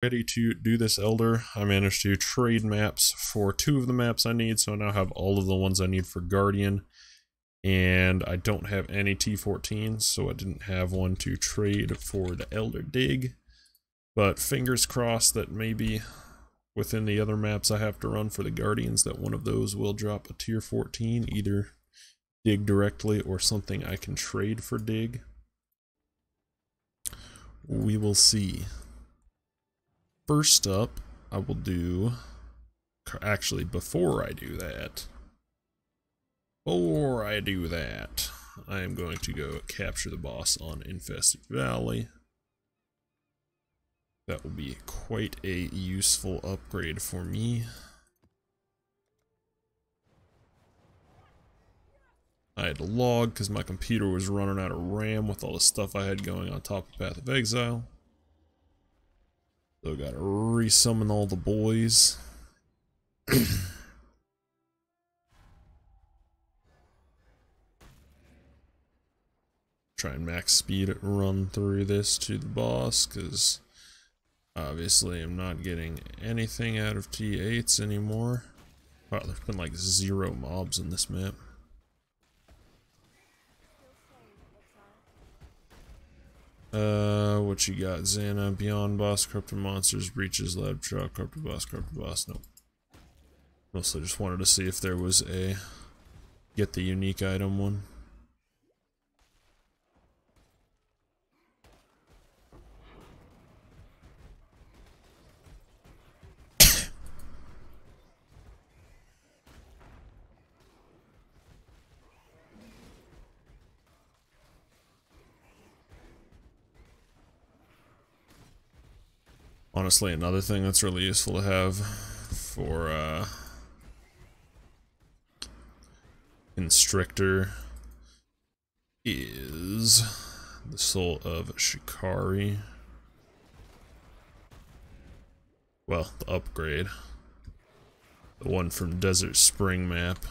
Ready to do this Elder. I managed to trade maps for 2 of the maps I need, so I now have all of the ones I need for Guardian. And I don't have any T14s, so I didn't have one to trade for the Elder Dig. But fingers crossed that maybe within the other maps I have to run for the Guardians, that one of those will drop a tier 14, either Dig directly or something I can trade for Dig. We will see. First up, I will do... Actually, before I do that, I am going to go capture the boss on Infested Valley. That will be quite a useful upgrade for me. I had to log because my computer was running out of RAM with all the stuff I had going on top of Path of Exile. So I gotta resummon all the boys. Try and max speed run through this to the boss, because obviously I'm not getting anything out of T8s anymore. Wow, there's been like 0 mobs in this map. What you got? Xana, Beyond Boss, Corrupted Monsters, Breaches, Lab Truck, Corrupted Boss, nope. Mostly just wanted to see if there was a get the unique item one. Honestly, another thing that's really useful to have for Constrictor is the Soul of Shikari. Well, the upgrade. The one from Desert Spring map.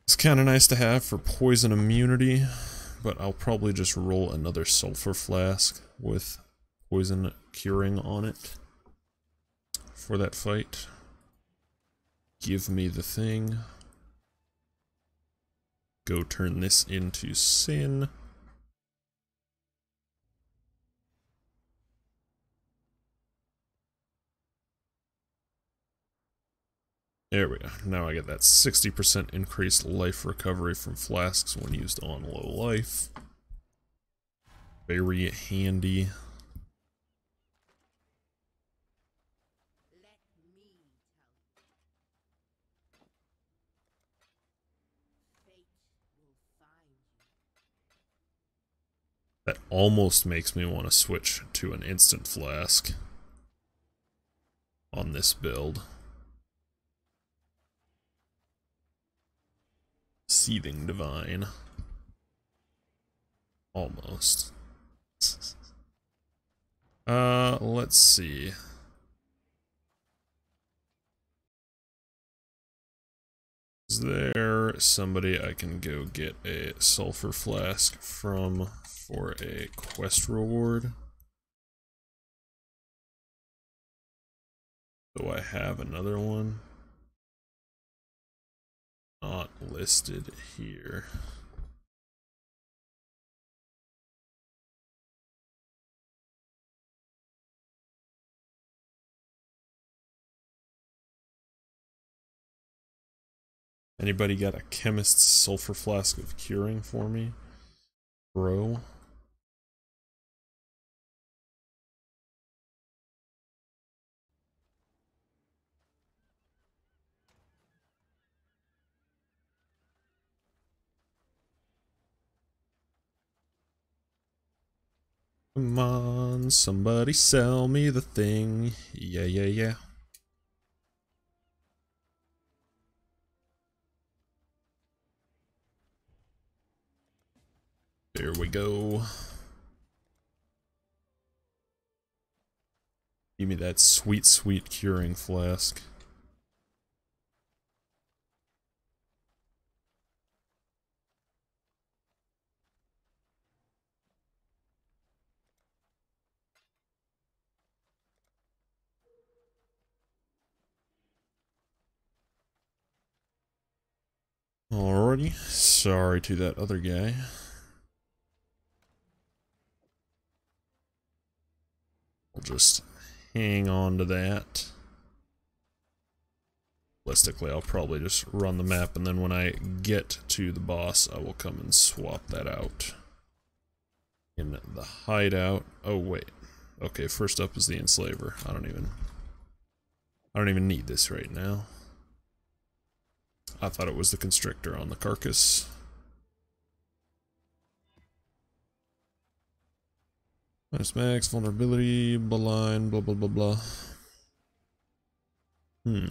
It's kind of nice to have for poison immunity, but I'll probably just roll another sulfur flask with poison curing on it for that fight. Give me the thing. Go turn this into Sin. There we go. Now I get that 60% increased life recovery from flasks when used on low life. Very handy. That almost makes me want to switch to an instant flask on this build. Seething Divine. Almost. Let's see. Is there somebody I can go get a sulfur flask from for a quest reward? Do I have another one? Not listed here. Anybody got a chemist's sulfur flask of curing for me, bro? Come on, somebody sell me the thing. Yeah, yeah, yeah. There we go. Give me that sweet, sweet curing flask. Alrighty, sorry to that other guy. We'll just hang on to that. Realistically, I'll probably just run the map, and then when I get to the boss, I will come and swap that out. In the hideout. Oh, wait. Okay, first up is the enslaver. I don't even need this right now. I thought it was the constrictor on the carcass. Minus max, vulnerability, bloodline, blah blah blah blah.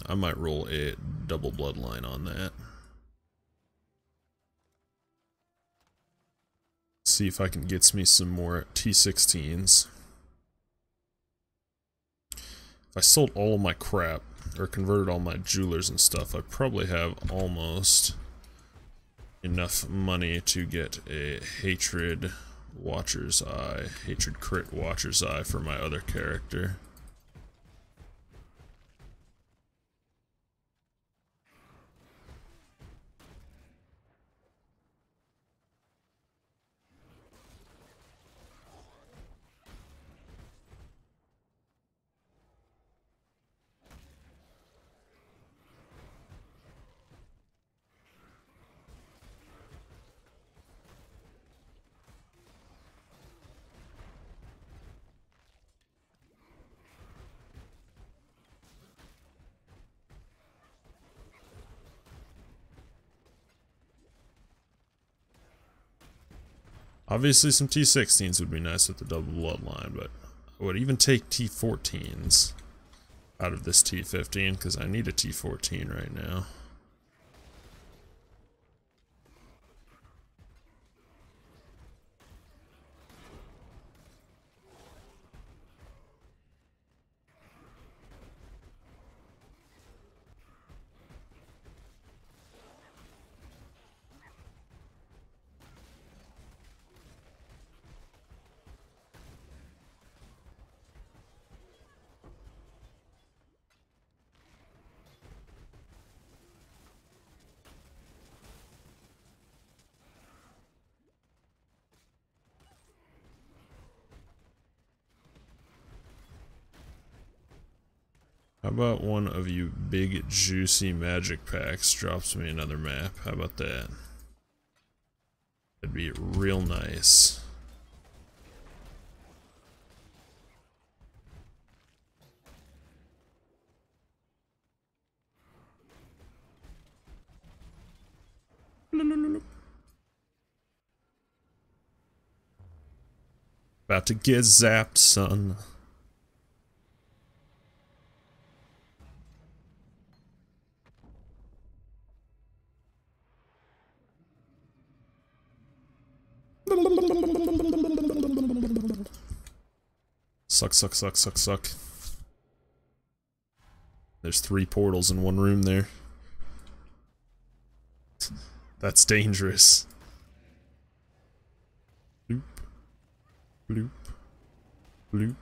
I might roll a double bloodline on that. See if I can get me some more T16s. If I sold all of my crap, or converted all my jewelers and stuff, I probably have almost enough money to get a hatred Watcher's Eye, hatred crit Watcher's Eye for my other character. Obviously some T16s would be nice with the double bloodline, but I would even take T14s out of this T15 because I need a T14 right now. How about one of you big juicy magic packs drops me another map? How about that? That'd be real nice. About to get zapped, son. Suck, suck, suck, suck, suck. There's 3 portals in one room there. That's dangerous. Bloop. Bloop. Bloop.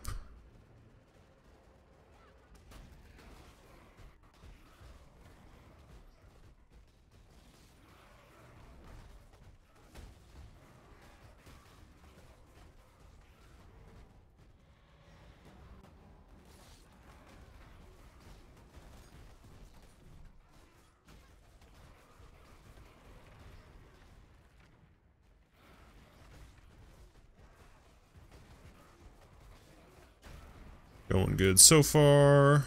Going good so far.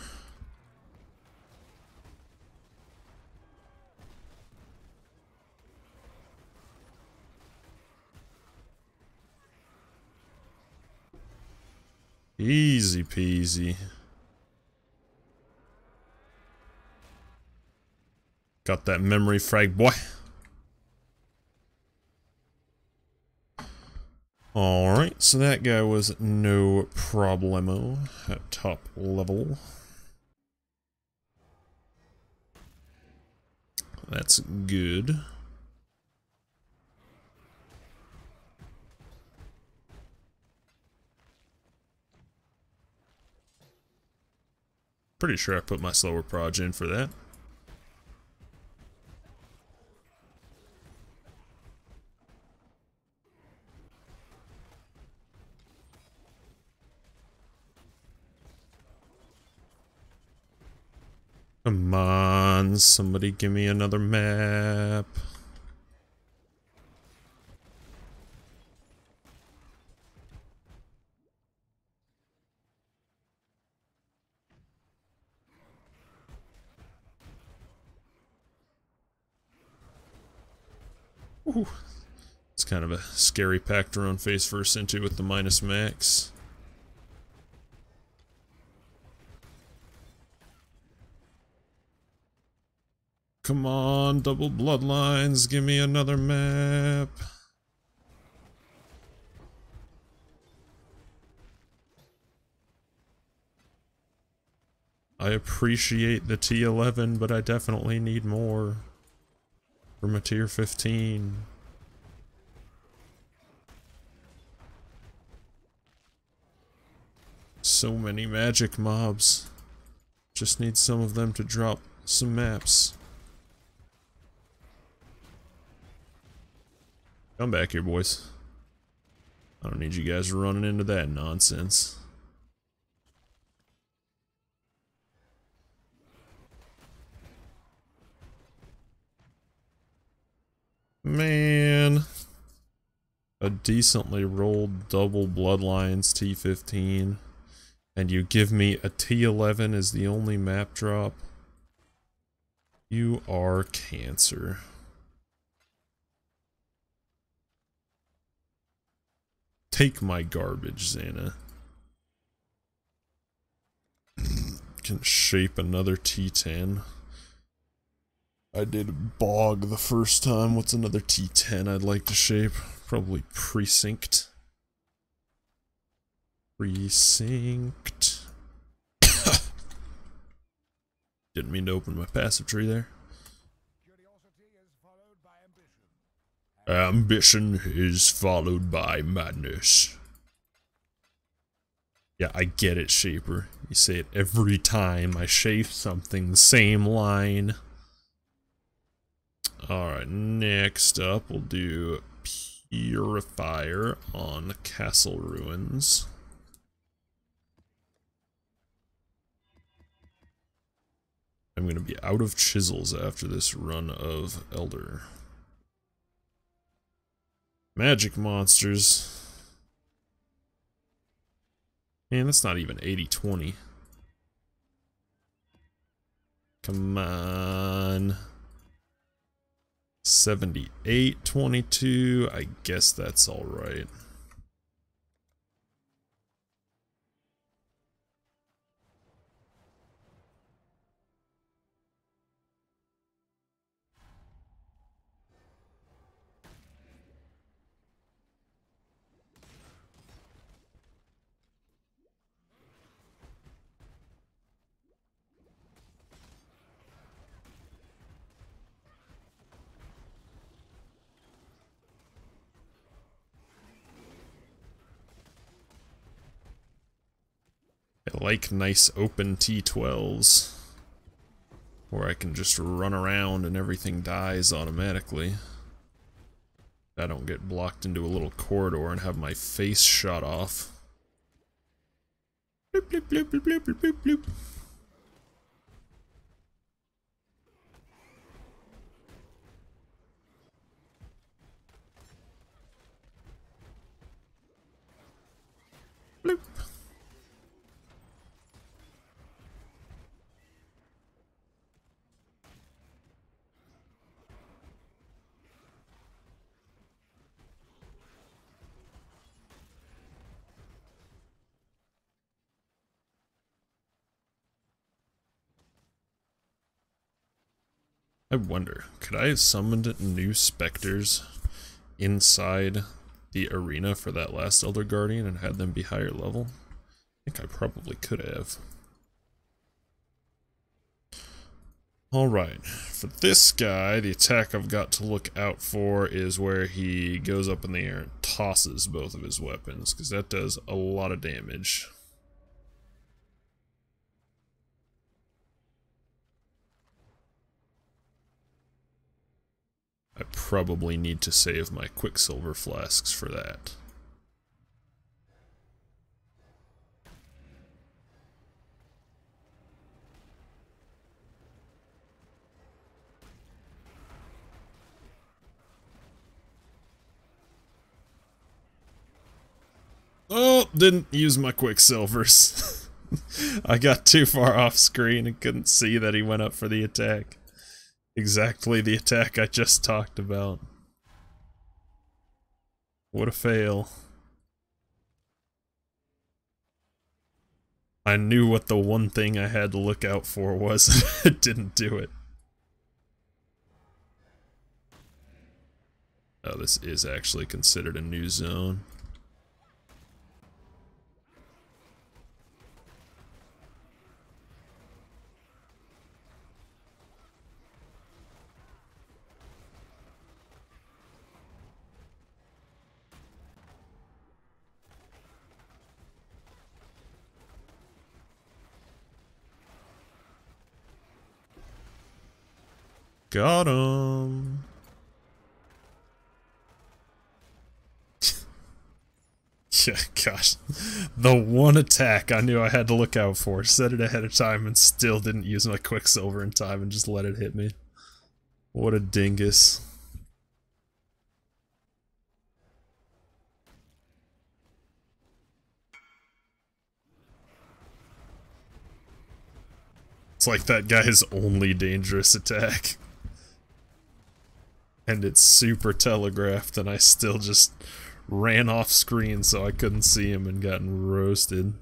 Easy peasy. Got that memory frag, boy. Alright, so that guy was no problemo at top level. That's good. Pretty sure I put my slower proj in for that. Come on, somebody give me another map. Ooh. It's kind of a scary pack to run face first into with the minus max. Come on, double bloodlines, give me another map. I appreciate the T11, but I definitely need more from a tier 15. So many magic mobs. Just need some of them to drop some maps. Come back here, boys. I don't need you guys running into that nonsense. Man. A decently rolled double bloodlines T15. And you give me a T11 as the only map drop? You are cancer. Take my garbage, Xana. Can shape another T10. I did bog the first time. What's another T10 I'd like to shape? Probably precinct. Precinct. Didn't mean to open my passive tree there. Ambition is followed by madness. Yeah, I get it, Shaper. You say it every time I shape something, the same line. Alright, next up we'll do Purifier on Castle Ruins. I'm gonna be out of chisels after this run of Elder. Magic monsters. Man, that's not even 80-20. Come on. 78-22. I guess that's alright. I like nice open T12s where I can just run around and everything dies automatically. I don't get blocked into a little corridor and have my face shot off. Bloop, bloop, bloop, bloop, bloop, bloop, bloop. Bloop. I wonder, could I have summoned new specters inside the arena for that last Elder Guardian and had them be higher level? I think I probably could have. Alright, for this guy, the attack I've got to look out for is where he goes up in the air and tosses both of his weapons, because that does a lot of damage. I probably need to save my Quicksilver flasks for that. Oh, didn't use my Quicksilvers. I got too far off screen and couldn't see that he went up for the attack. Exactly the attack I just talked about. What a fail. I knew what the one thing I had to look out for was. I didn't do it. Oh, this is actually considered a new zone. Got him. Yeah, gosh. The one attack I knew I had to look out for. Set it ahead of time and still didn't use my Quicksilver in time and just let it hit me. What a dingus. It's like that guy's only dangerous attack. And it's super telegraphed and I still just ran off screen so I couldn't see him and gotten roasted.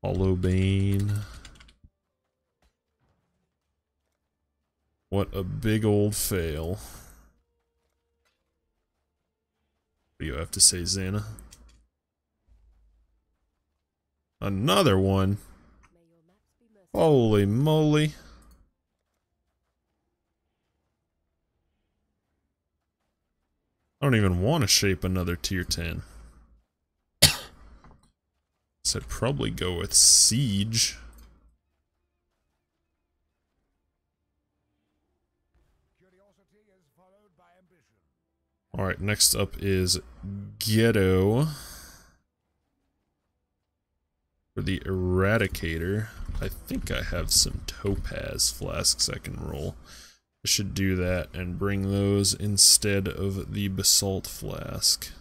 Hollow Bane. What a big old fail. What do you have to say, Xana? Another one? Holy moly. I don't even want to shape another tier 10. So I'd probably go with Siege. Alright, next up is Ghetto. For the Eradicator, I think I have some Topaz flasks I can roll. I should do that and bring those instead of the Basalt flask.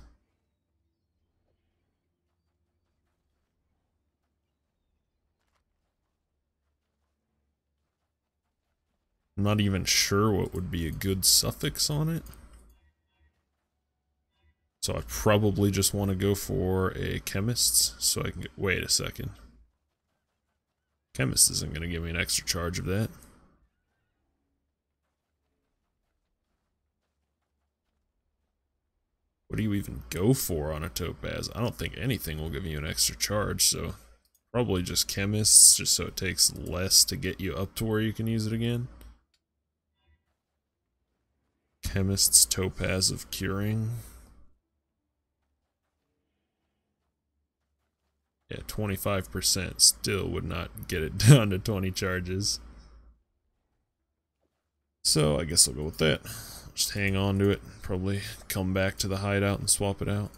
I'm not even sure what would be a good suffix on it. So I probably just want to go for a Chemist's so I can get... Wait a second. Chemist isn't going to give me an extra charge of that. What do you even go for on a Topaz? I don't think anything will give you an extra charge, so probably just Chemists, just so it takes less to get you up to where you can use it again. Chemist's Topaz of Curing. Yeah, 25% still would not get it down to 20 charges. So I guess I'll go with that. Just hang on to it. Probably come back to the hideout and swap it out.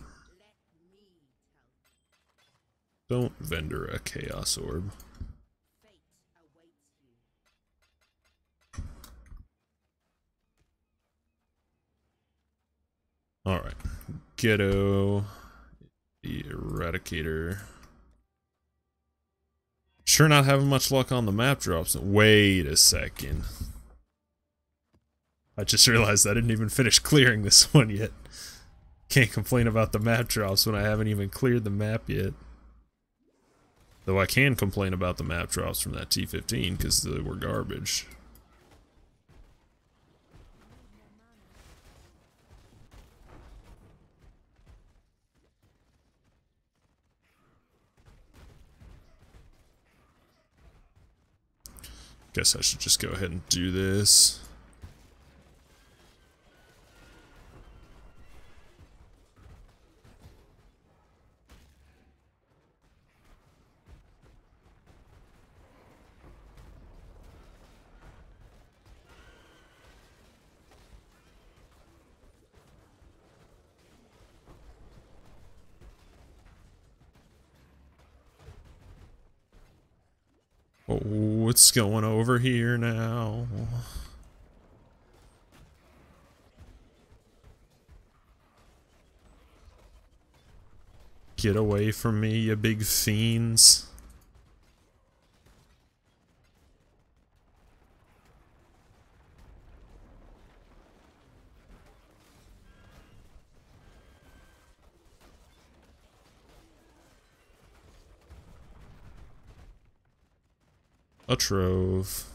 Don't vendor a Chaos Orb. Alright. Ghetto. The Eradicator. Sure not having much luck on the map drops. Wait a second. I just realized I didn't even finish clearing this one yet. Can't complain about the map drops when I haven't even cleared the map yet. Though I can complain about the map drops from that T15 because they were garbage. Guess I should just go ahead and do this. Oh, what's going over here now? Get away from me, you big fiends. A trove.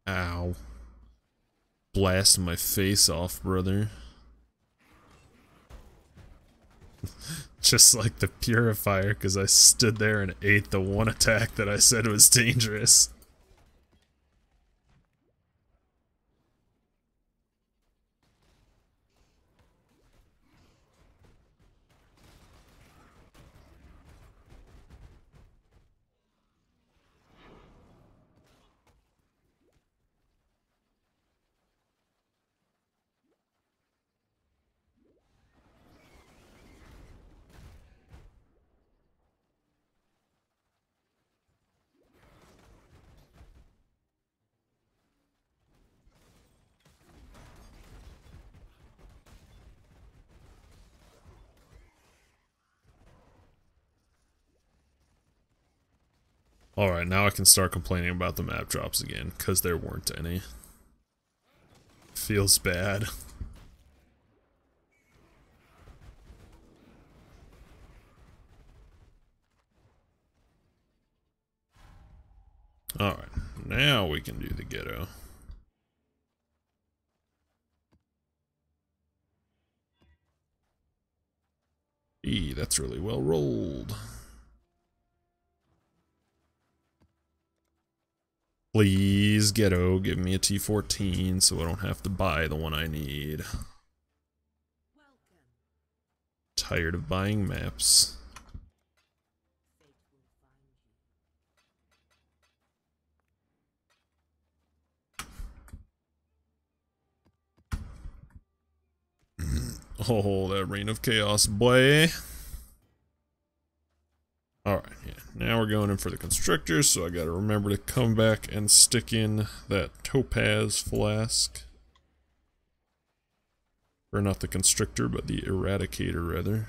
Ow. Blast my face off, brother. Just like the purifier, because I stood there and ate the one attack that I said was dangerous. Alright, now I can start complaining about the map drops again, because there weren't any. Feels bad. Alright, now we can do the ghetto. Eee, that's really well rolled. Please, ghetto, give me a T14 so I don't have to buy the one I need. Tired of buying maps. Oh, that Reign of Chaos, boy. Alright, yeah. Now we're going in for the Constrictor, so I gotta remember to come back and stick in that Topaz Flask. Or not the Constrictor, but the Eradicator, rather.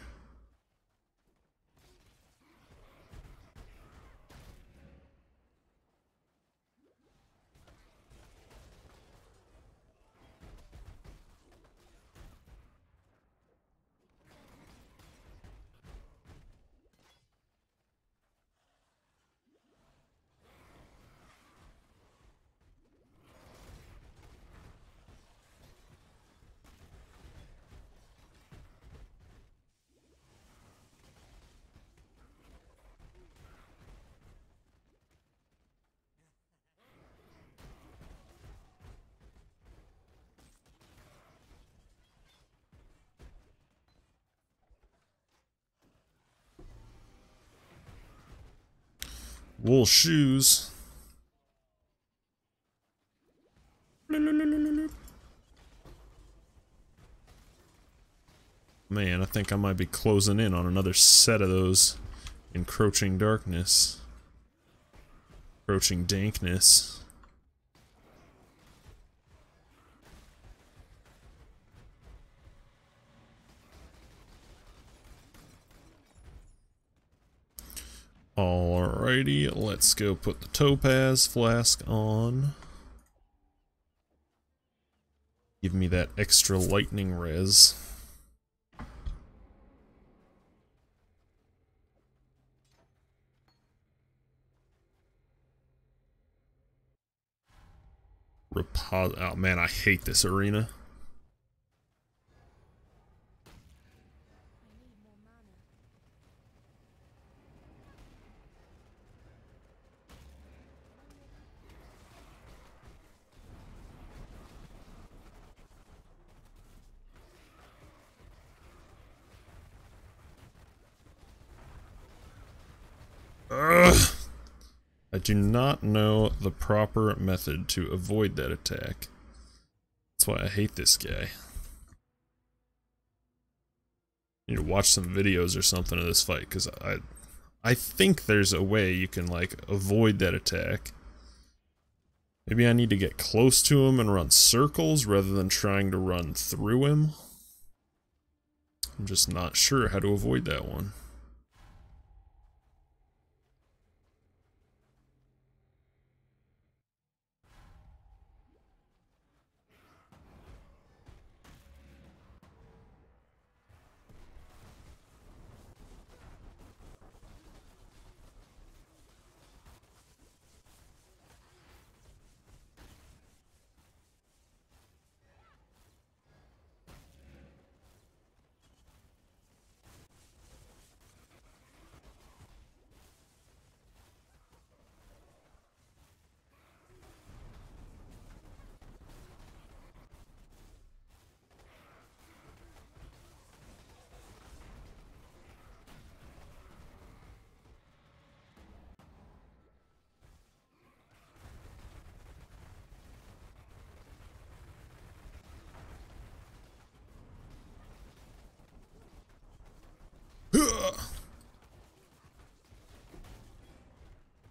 Wool shoes. Man, I think I might be closing in on another set of those encroaching darkness. Encroaching dankness. Alrighty, let's go put the Topaz Flask on. Give me that extra lightning res. Oh man, I hate this arena. Ugh. I do not know the proper method to avoid that attack. That's why I hate this guy. I need to watch some videos or something of this fight, because I think there's a way you can, like, avoid that attack. Maybe I need to get close to him and run circles rather than trying to run through him. I'm just not sure how to avoid that one.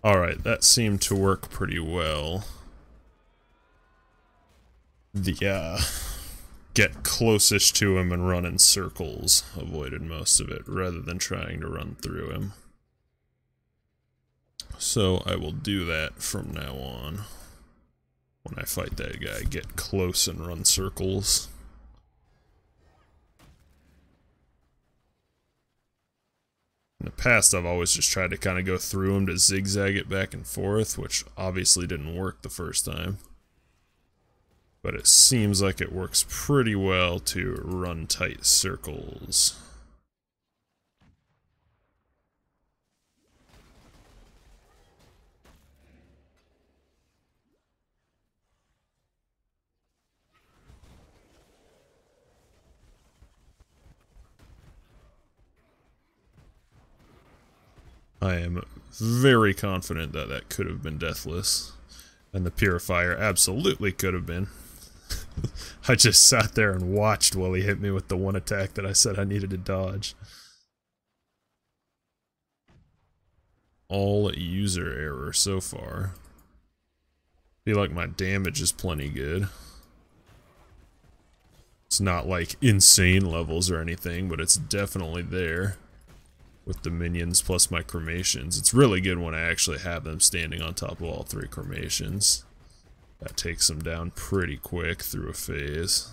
Alright, that seemed to work pretty well. The, get closest to him and run in circles avoided most of it, rather than trying to run through him. So I will do that from now on. When I fight that guy, get close and run circles. In the past, I've always just tried to kind of go through him to zigzag it back and forth, which obviously didn't work the first time. But it seems like it works pretty well to run tight circles. I am very confident that that could have been deathless. And the purifier absolutely could have been. I just sat there and watched while he hit me with the one attack that I said I needed to dodge. All user error so far. Feel like my damage is plenty good. It's not like insane levels or anything, but it's definitely there. With the minions plus my cremations. It's really good when I actually have them standing on top of all three cremations. That takes them down pretty quick through a phase.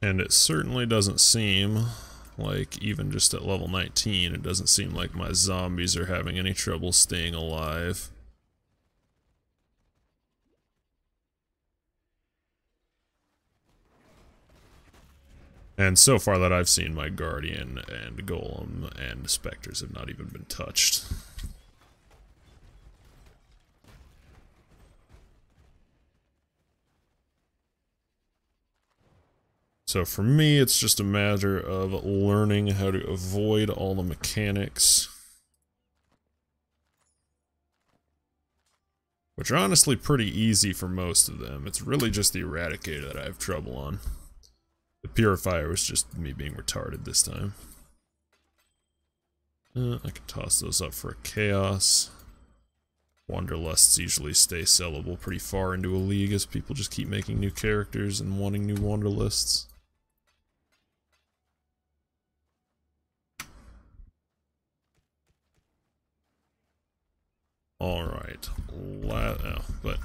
And it certainly doesn't seem like, even just at level 19, it doesn't seem like my zombies are having any trouble staying alive. And so far that I've seen, my Guardian and Golem and Spectres have not even been touched. So for me, it's just a matter of learning how to avoid all the mechanics. Which are honestly pretty easy for most of them. It's really just the Eradicator that I have trouble on. The Purifier was just me being retarded this time. I can toss those up for a Chaos. Wanderlusts usually stay sellable pretty far into a league as people just keep making new characters and wanting new Wanderlusts. Alright, but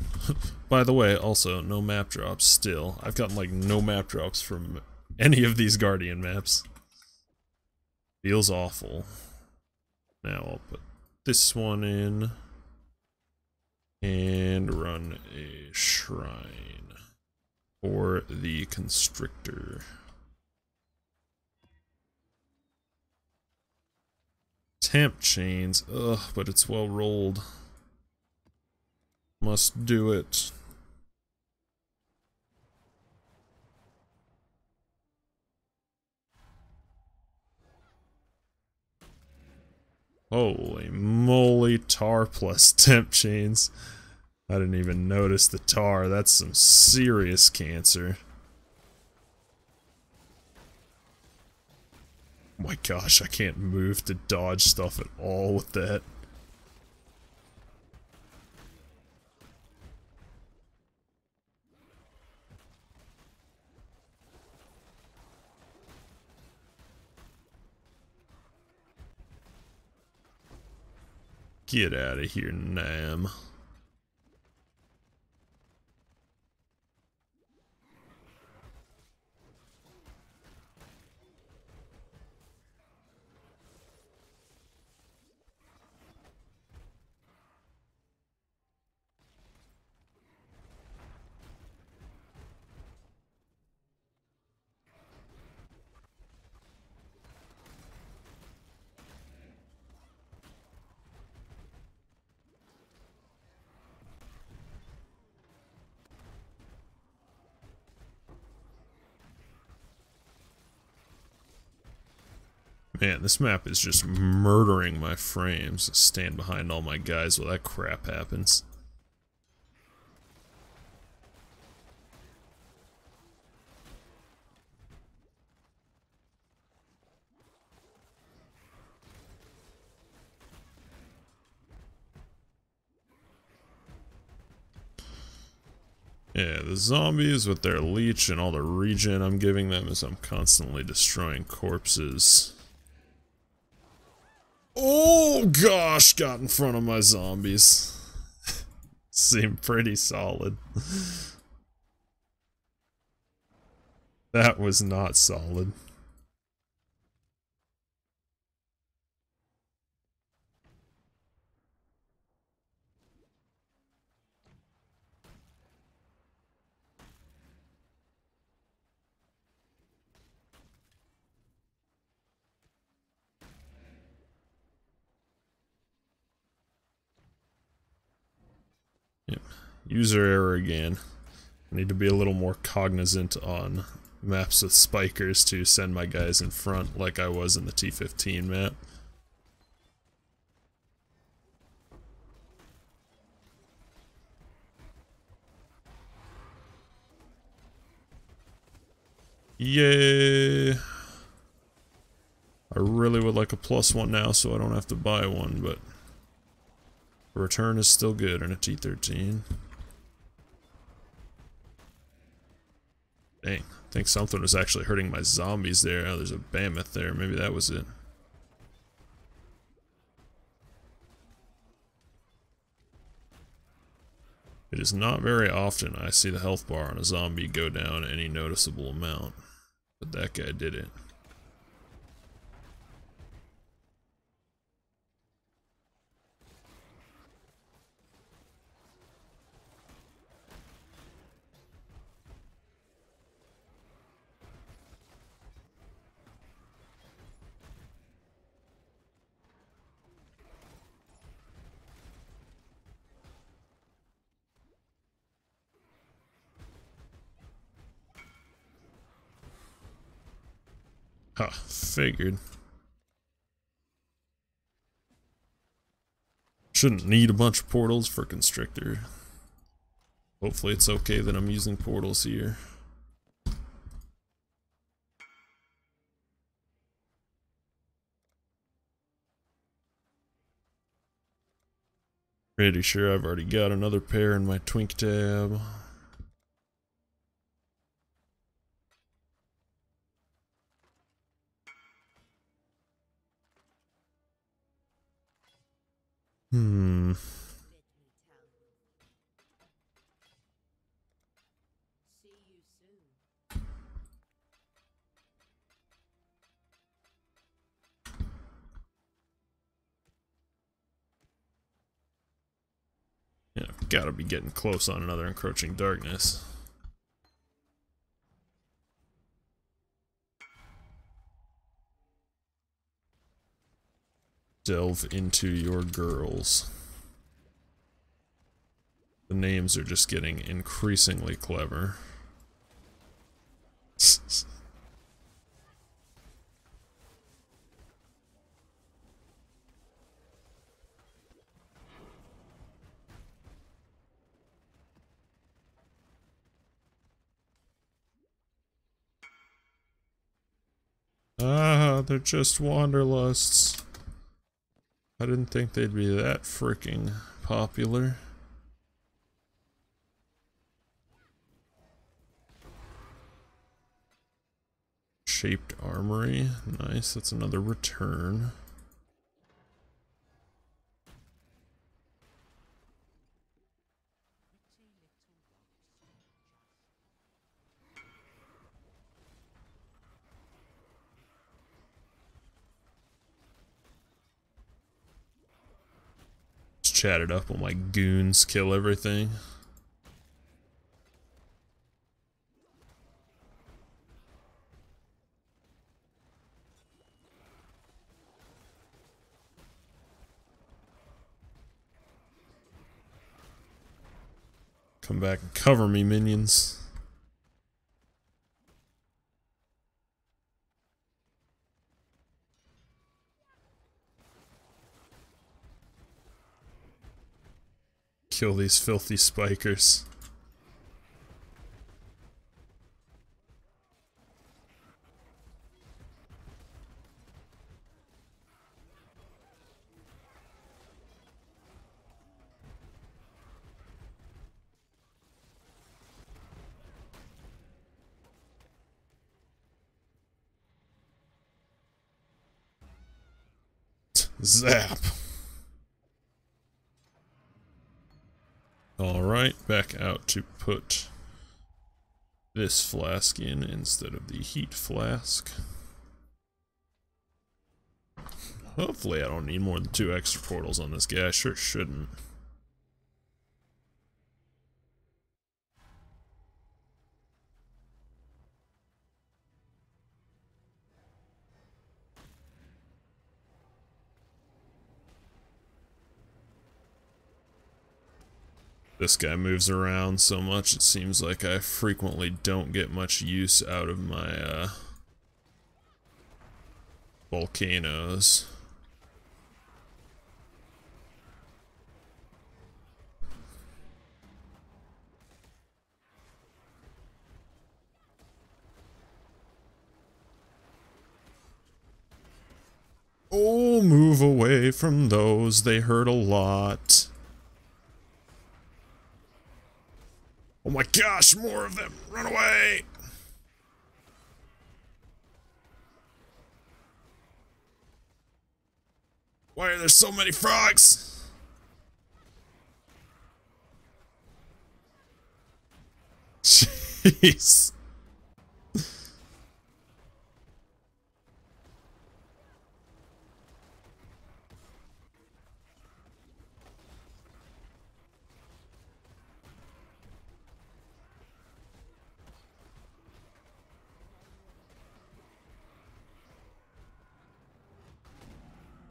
by the way, also, no map drops still. I've gotten like no map drops from any of these Guardian maps. Feels awful. Now I'll put this one in and run a shrine for the constrictor. Temp chains, ugh, but it's well rolled. Must do it. Holy moly, tar plus temp chains. I didn't even notice the tar. That's some serious cancer. Oh my gosh, I can't move to dodge stuff at all with that. Get out of here, Nam. Man, this map is just murdering my frames. Stand behind all my guys while that crap happens. Yeah, the zombies with their leech and all the regen I'm giving them as I'm constantly destroying corpses. Oh gosh, got in front of my zombies. Seem pretty solid. That was not solid. Yep. User error again. I need to be a little more cognizant on maps with spikers to send my guys in front like I was in the T15 map. Yay! I really would like a +1 now so I don't have to buy one, but the return is still good in a T13. Dang, I think something was actually hurting my zombies there. Oh, there's a mammoth there. Maybe that was it. It is not very often I see the health bar on a zombie go down any noticeable amount, but that guy did it. Huh, figured. Shouldn't need a bunch of portals for Constrictor. Hopefully it's okay that I'm using portals here. Pretty sure I've already got another pair in my Twink tab. Yeah, I've gotta be getting close on another Encroaching Darkness. Delve into your girls. The names are just getting increasingly clever. Ah, they're just wanderlusts. I didn't think they'd be that freaking popular. Shaped Armory. Nice, that's another return. Just chat it up while my goons kill everything. Come back and cover me, minions. Kill these filthy spikers. Zap. Alright, back out to put this flask in instead of the heat flask. Hopefully I don't need more than 2 extra portals on this guy. I sure shouldn't. This guy moves around so much, it seems like I frequently don't get much use out of my, volcanoes. Oh, move away from those, they hurt a lot. Oh my gosh, more of them! Run away! Why are there so many frogs? Jeez.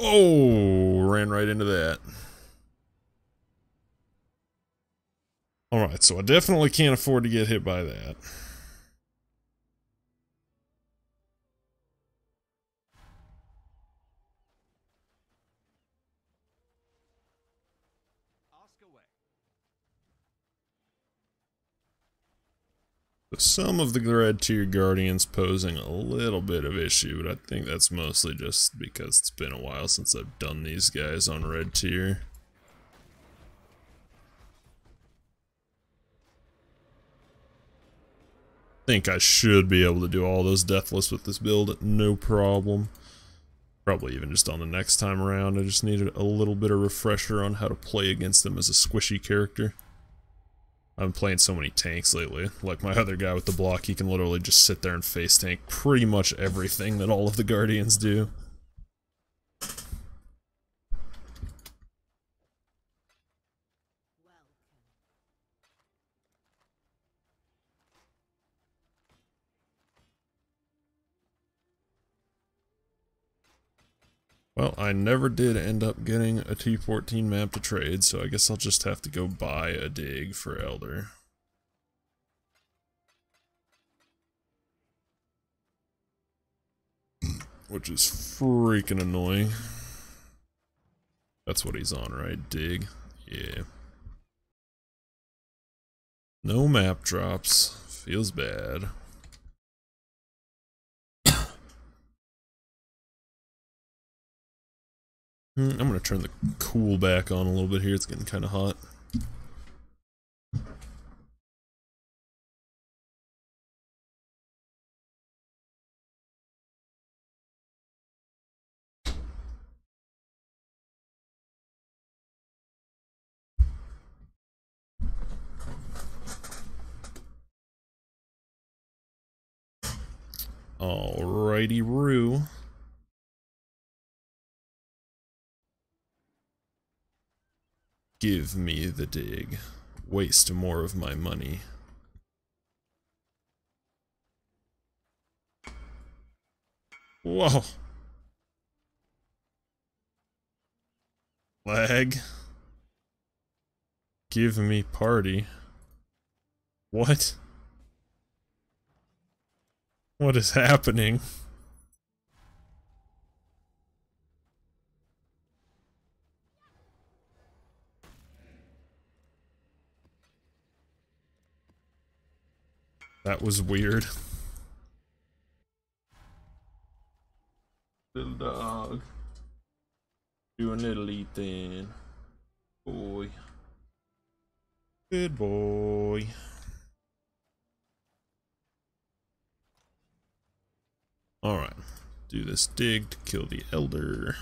Oh, ran right into that. Alright, so I definitely can't afford to get hit by that. Some of the red tier guardians posing a little bit of issue, but I think that's mostly just because it's been a while since I've done these guys on red tier. think I should be able to do all those deathless with this build, no problem. Probably even just on the next time around. I just needed a little bit of refresher on how to play against them as a squishy character. I've been playing so many tanks lately. Like my other guy with the block, he can literally just sit there and face tank pretty much everything that all of the Guardians do. Well, I never did end up getting a T14 map to trade, so I guess I'll just have to go buy a dig for Elder. Which is freaking annoying. That's what he's on, right? Dig. Yeah. No map drops. Feels bad. I'm gonna turn the cool back on a little bit here, it's getting kinda hot. Alrighty, Roo. Give me the dig. Waste more of my money. Whoa. Lag. Give me party. What? What is happening? That was weird. Little dog. Doing Italy then. Boy. Good boy. Alright. Do this dig to kill the Elder.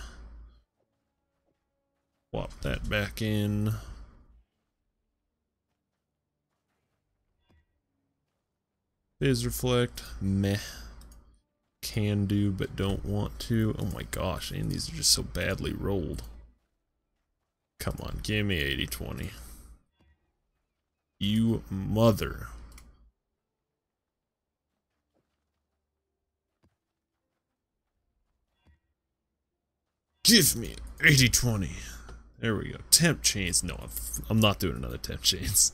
Swap that back in. Phase reflect, meh. Can do, but don't want to. Oh my gosh, and these are just so badly rolled. Come on, give me 80-20. You mother. Give me 80-20. There we go. Temp chains. No, I'm not doing another temp chains.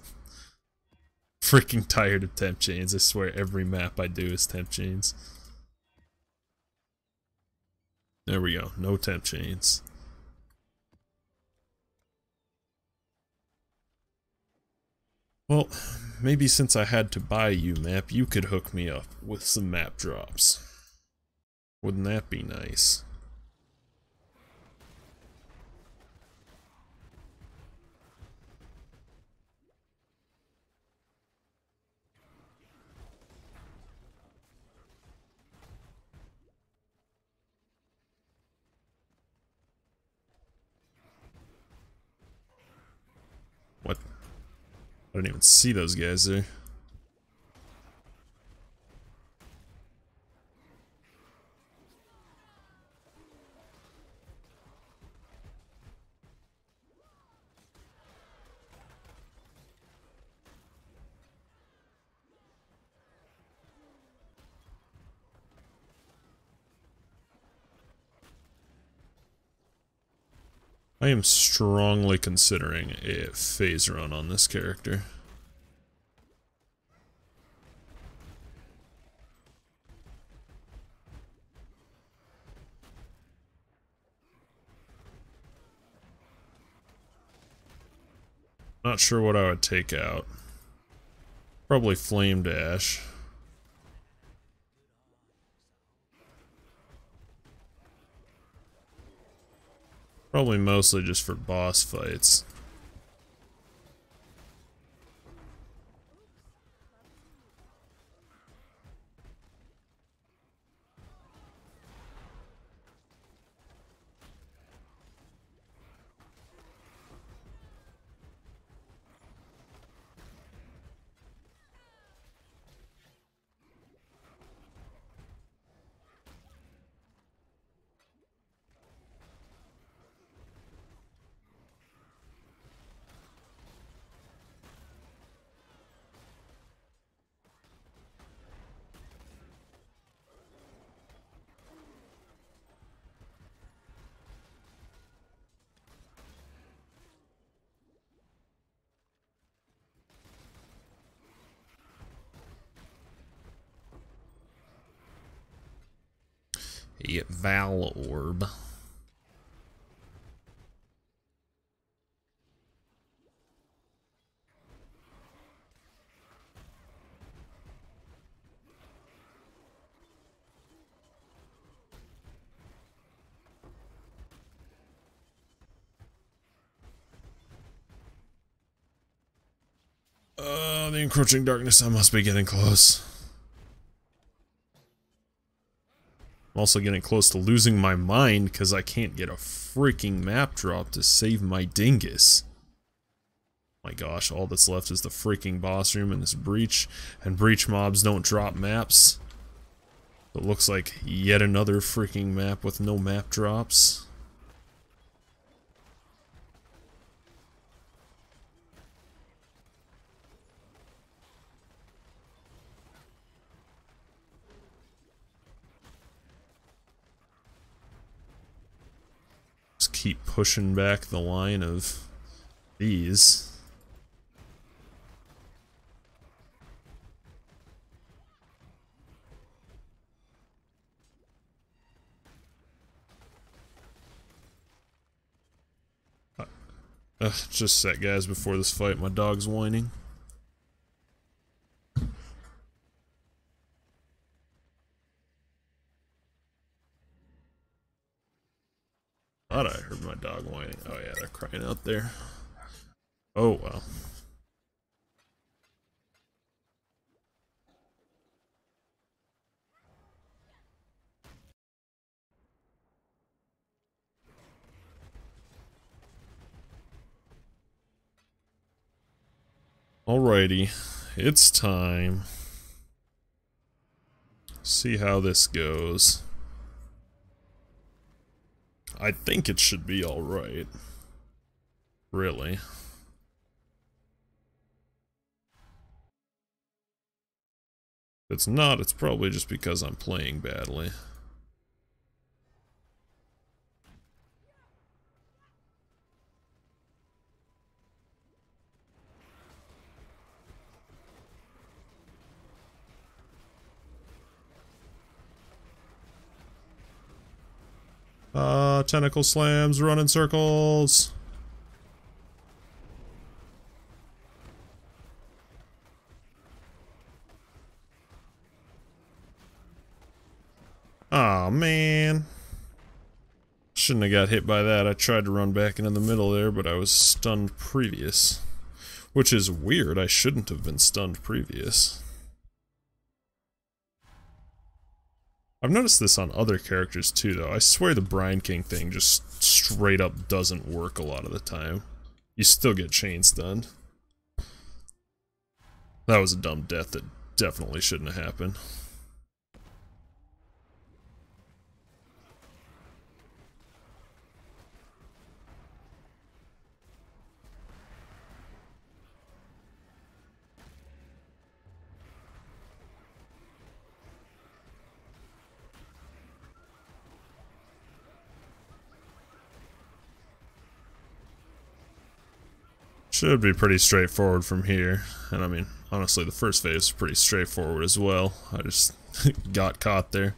Freaking tired of temp chains. I swear every map I do is temp chains. There we go. No temp chains. Well, maybe since I had to buy you map, you could hook me up with some map drops. Wouldn't that be nice? What? I didn't even see those guys there. I am strongly considering a phase run on this character. Not sure what I would take out. Probably Flame Dash. Probably mostly just for boss fights. A Val Orb. The encroaching darkness, I must be getting close. I'm also getting close to losing my mind because I can't get a freaking map drop to save my dingus. My gosh, all that's left is the freaking boss room and this breach, and breach mobs don't drop maps. It looks like yet another freaking map with no map drops. Just keep pushing back the line of these. Just a sec, guys, before this fight. My dog's whining. Thought I heard my dog whining. Oh yeah, they're crying out there. Oh well. Alrighty, it's time. See how this goes. I think it should be alright. Really. If it's not, it's probably just because I'm playing badly. Tentacle slams, run in circles. Aw, man. Shouldn't have got hit by that. I tried to run back into the middle there, but I was stunned previous. Which is weird, I shouldn't have been stunned previous. I've noticed this on other characters too, though. I swear the Brine King thing just straight up doesn't work a lot of the time. You still get chain stunned. That was a dumb death that definitely shouldn't have happened. Should be pretty straightforward from here. And I mean, honestly, the first phase is pretty straightforward as well. I just got caught there.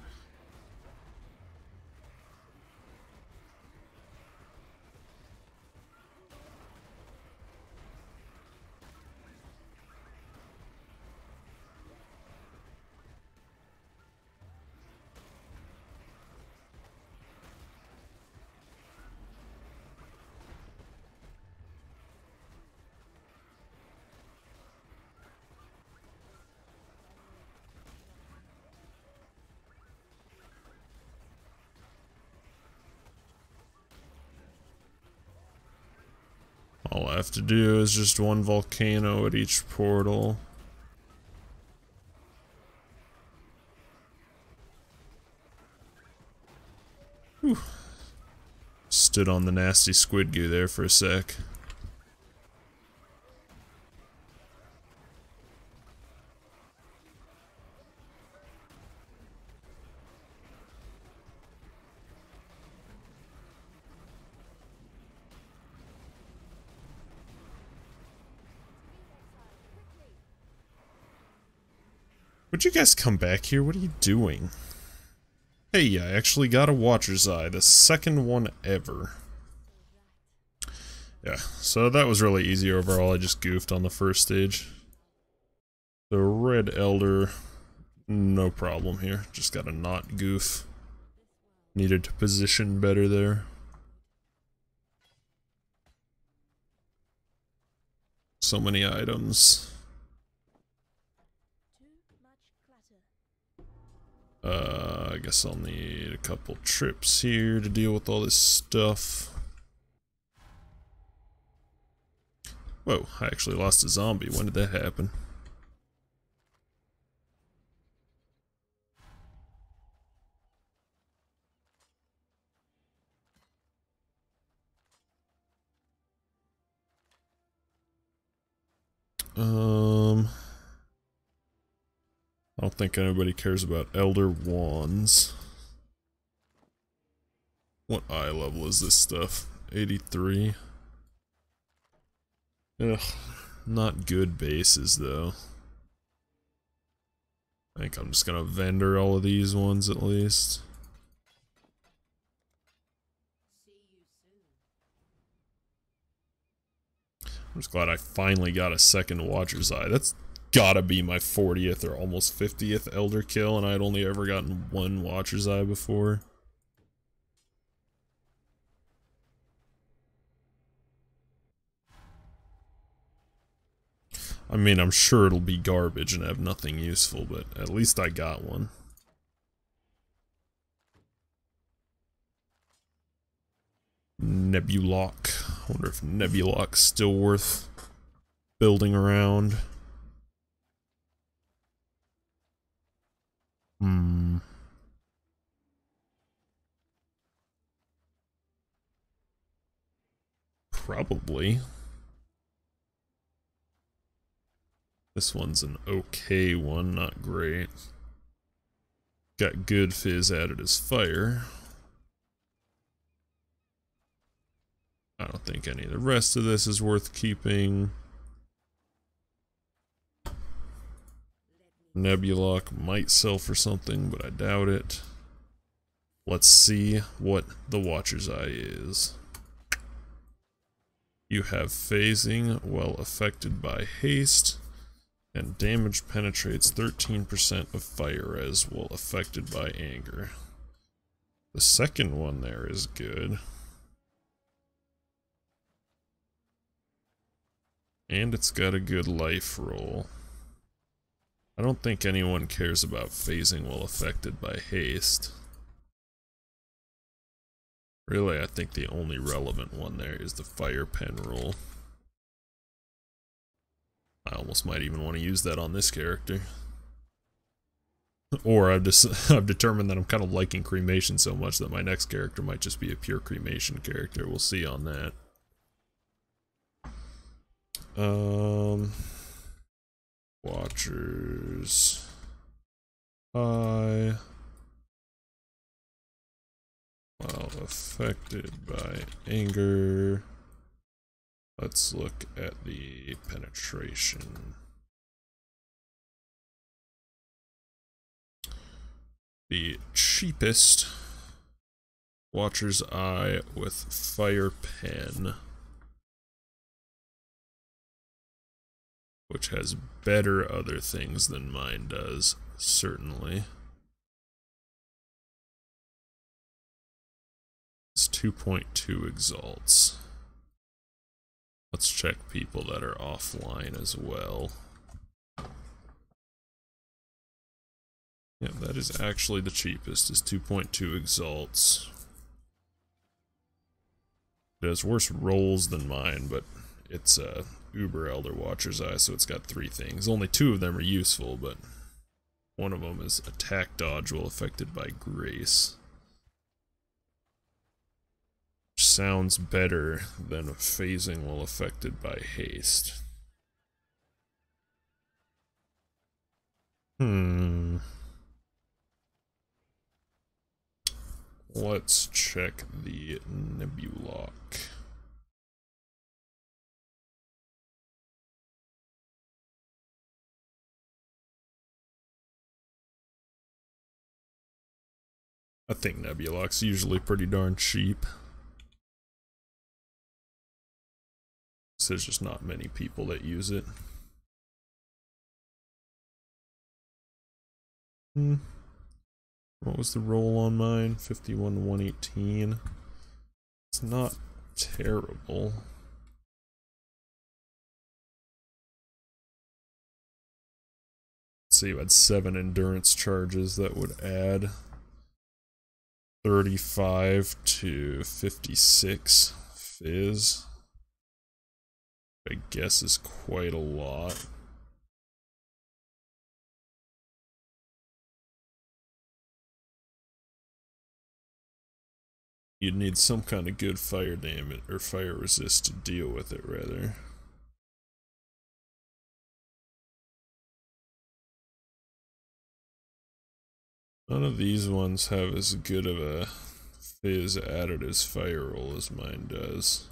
All I have to do is just one volcano at each portal. Whew. Stood on the nasty squid goo there for a sec. Would you guys come back here? What are you doing? Hey, I actually got a Watcher's Eye, the second one ever. Yeah, so that was really easy overall. I just goofed on the first stage. The Red Elder, no problem here. Just got a not goof. Needed to position better there. So many items. I guess I'll need a couple trips here to deal with all this stuff. Whoa, I actually lost a zombie. When did that happen? I don't think anybody cares about Elder Wands. What eye level is this stuff? 83. Ugh, not good bases though. I think I'm just gonna vendor all of these ones at least. I'm just glad I finally got a second Watcher's Eye. That's gotta be my 40th or almost 50th Elder kill, and I'd only ever gotten one Watcher's Eye before. I mean, I'm sure it'll be garbage and have nothing useful, but at least I got one. Nebulock. I wonder if Nebulock's still worth building around. Probably. This one's an okay one, not great. Got good fizz added as fire. I don't think any of the rest of this is worth keeping. Nebulock might sell for something, but I doubt it. Let's see what the Watcher's Eye is. You have phasing while affected by haste, and damage penetrates 13% of fire res while affected by anger. The second one there is good. And it's got a good life roll. I don't think anyone cares about phasing while affected by haste. Really, I think the only relevant one there is the fire pen roll. I almost might even want to use that on this character. Or I've determined that I'm kind of liking cremation so much that my next character might just be a pure cremation character. We'll see on that. Watchers. While affected by anger. Let's look at the penetration. The cheapest Watcher's Eye with Fire Pen, which has better other things than mine does, certainly. It's 2.2 exalts. Let's check people that are offline as well. Yeah, that is actually the cheapest, is 2.2 exalts. It has worse rolls than mine, but it's a Uber Elder Watcher's Eye, so it's got 3 things. Only 2 of them are useful, but one of them is attack dodge while affected by grace. Which sounds better than phasing while affected by haste. Let's check the Nebulock. I think Nebulok's usually pretty darn cheap. So there's just not many people that use it. What was the roll on mine? 51 to 118. It's not terrible. Let's see, you had 7 endurance charges. That would add 35 to 56 fizz. I guess is quite a lot. You'd need some kind of good fire damage or fire resist to deal with it, rather. None of these ones have as good of a fizz added as fire roll as mine does.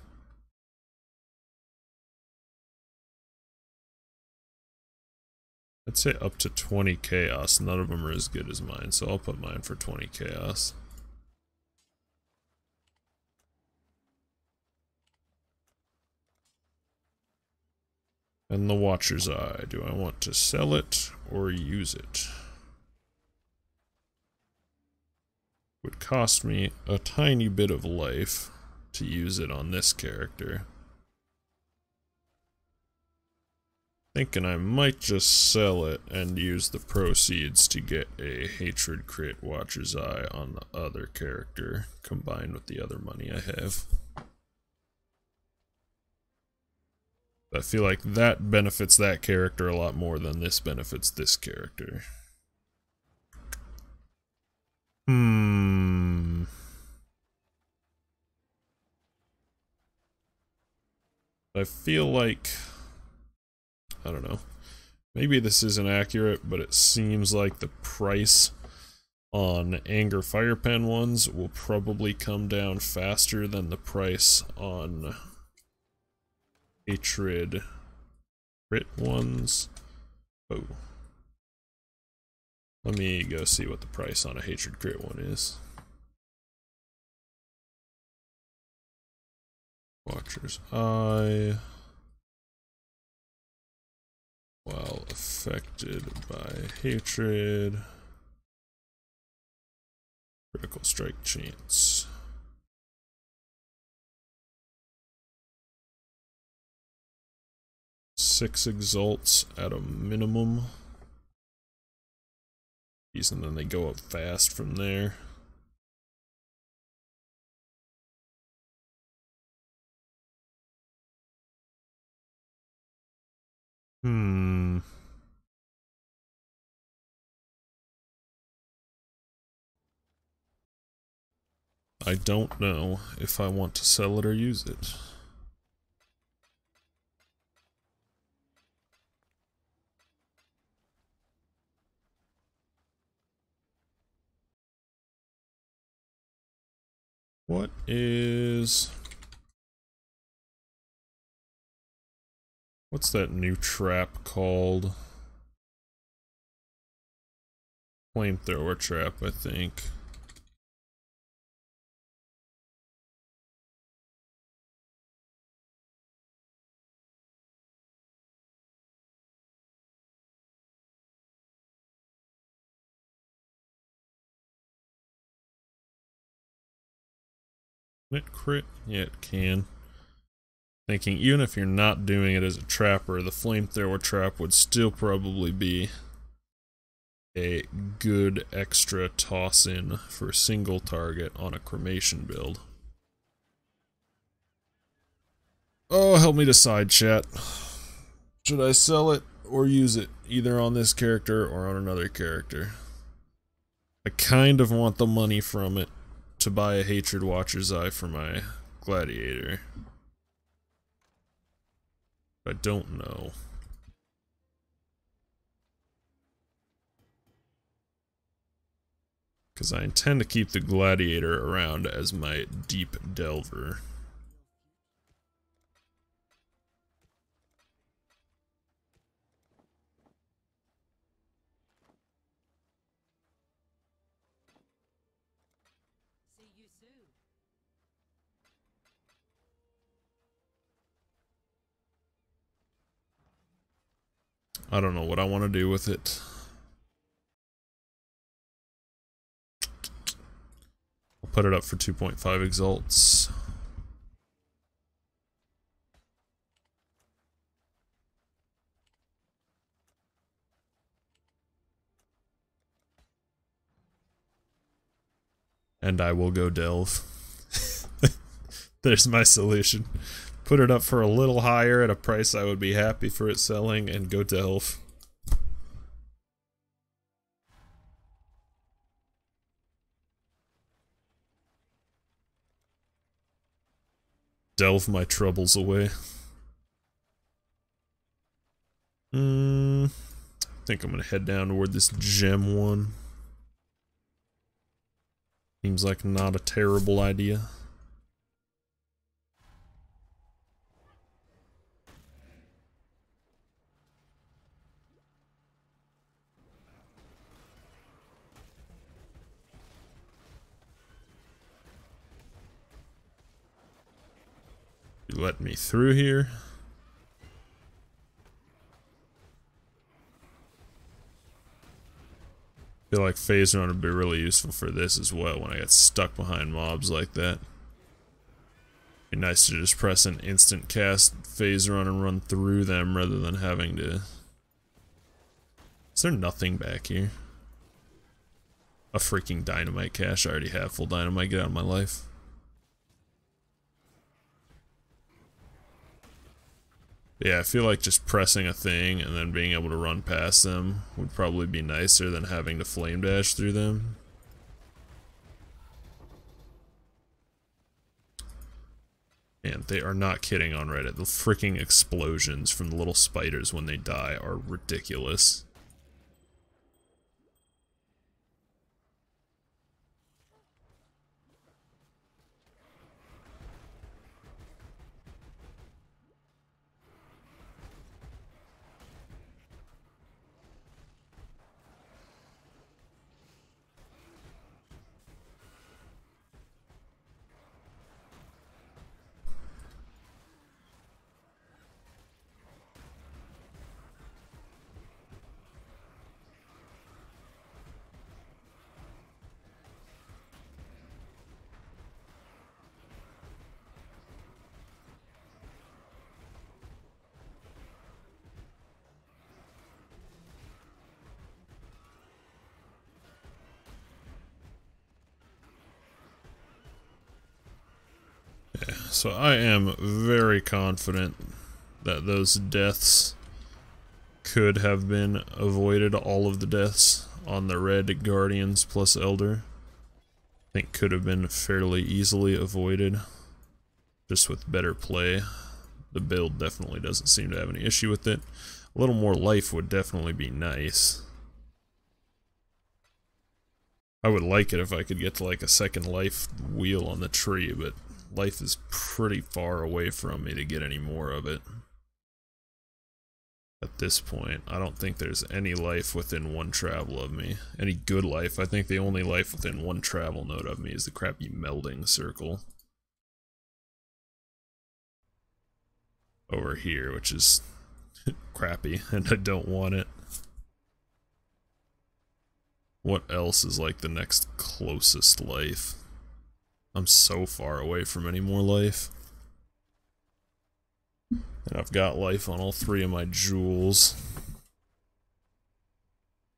I'd say up to 20 chaos. None of them are as good as mine, so I'll put mine for 20 chaos. And the Watcher's Eye. Do I want to sell it or use it? Would cost me a tiny bit of life to use it on this character. Thinking I might just sell it and use the proceeds to get a Hatred crit Watcher's Eye on the other character, combined with the other money I have. I feel like that benefits that character a lot more than this benefits this character. I feel like... I don't know. Maybe this isn't accurate, but it seems like the price on Anger Firepen ones will probably come down faster than the price on Hatred crit ones. Oh. Let me go see what the price on a Hatred crit one is. Watcher's Eye. While affected by hatred. Critical strike chance. Six exalts at a minimum. And then they go up fast from there. I don't know if I want to sell it or use it. What is... What's that new trap called? Flamethrower trap, I think. Can it crit? Yeah, it can. Thinking even if you're not doing it as a trapper, the flamethrower trap would still probably be a good extra toss in for a single target on a cremation build. Oh, help me decide, chat. Should I sell it or use it, either on this character or on another character? I kind of want the money from it to buy a Hatred Watcher's Eye for my Gladiator. I don't know. Because I intend to keep the Gladiator around as my Deep Delver. I don't know what I want to do with it. I'll put it up for 2.5 exalts. And I will go delve. There's my solution. Put it up for a little higher at a price I would be happy for it selling, and go delve. Delve my troubles away. I think I'm gonna head down toward this gem one. Seems like not a terrible idea. You let me through here. I feel like phase run would be really useful for this as well when I get stuck behind mobs like that. Be nice to just press an instant cast phase run and run through them rather than having to... Is there nothing back here? A freaking dynamite cache. I already have full dynamite. Get out of my life. Yeah, I feel like just pressing a thing and then being able to run past them would probably be nicer than having to flame dash through them. And they are not kidding on Reddit. The freaking explosions from the little spiders when they die are ridiculous. So I am very confident that those deaths could have been avoided. All of the deaths on the red Guardians plus Elder, I think could have been fairly easily avoided just with better play. The build definitely doesn't seem to have any issue with it. A little more life would definitely be nice. I would like it if I could get to like a second life wheel on the tree, but life is pretty far away from me to get any more of it. At this point, I don't think there's any life within one travel of me. Any good life. I think the only life within one travel node of me is the crappy melding circle over here, which is crappy, and I don't want it. What else is like the next closest life? I'm so far away from any more life. And I've got life on all three of my jewels.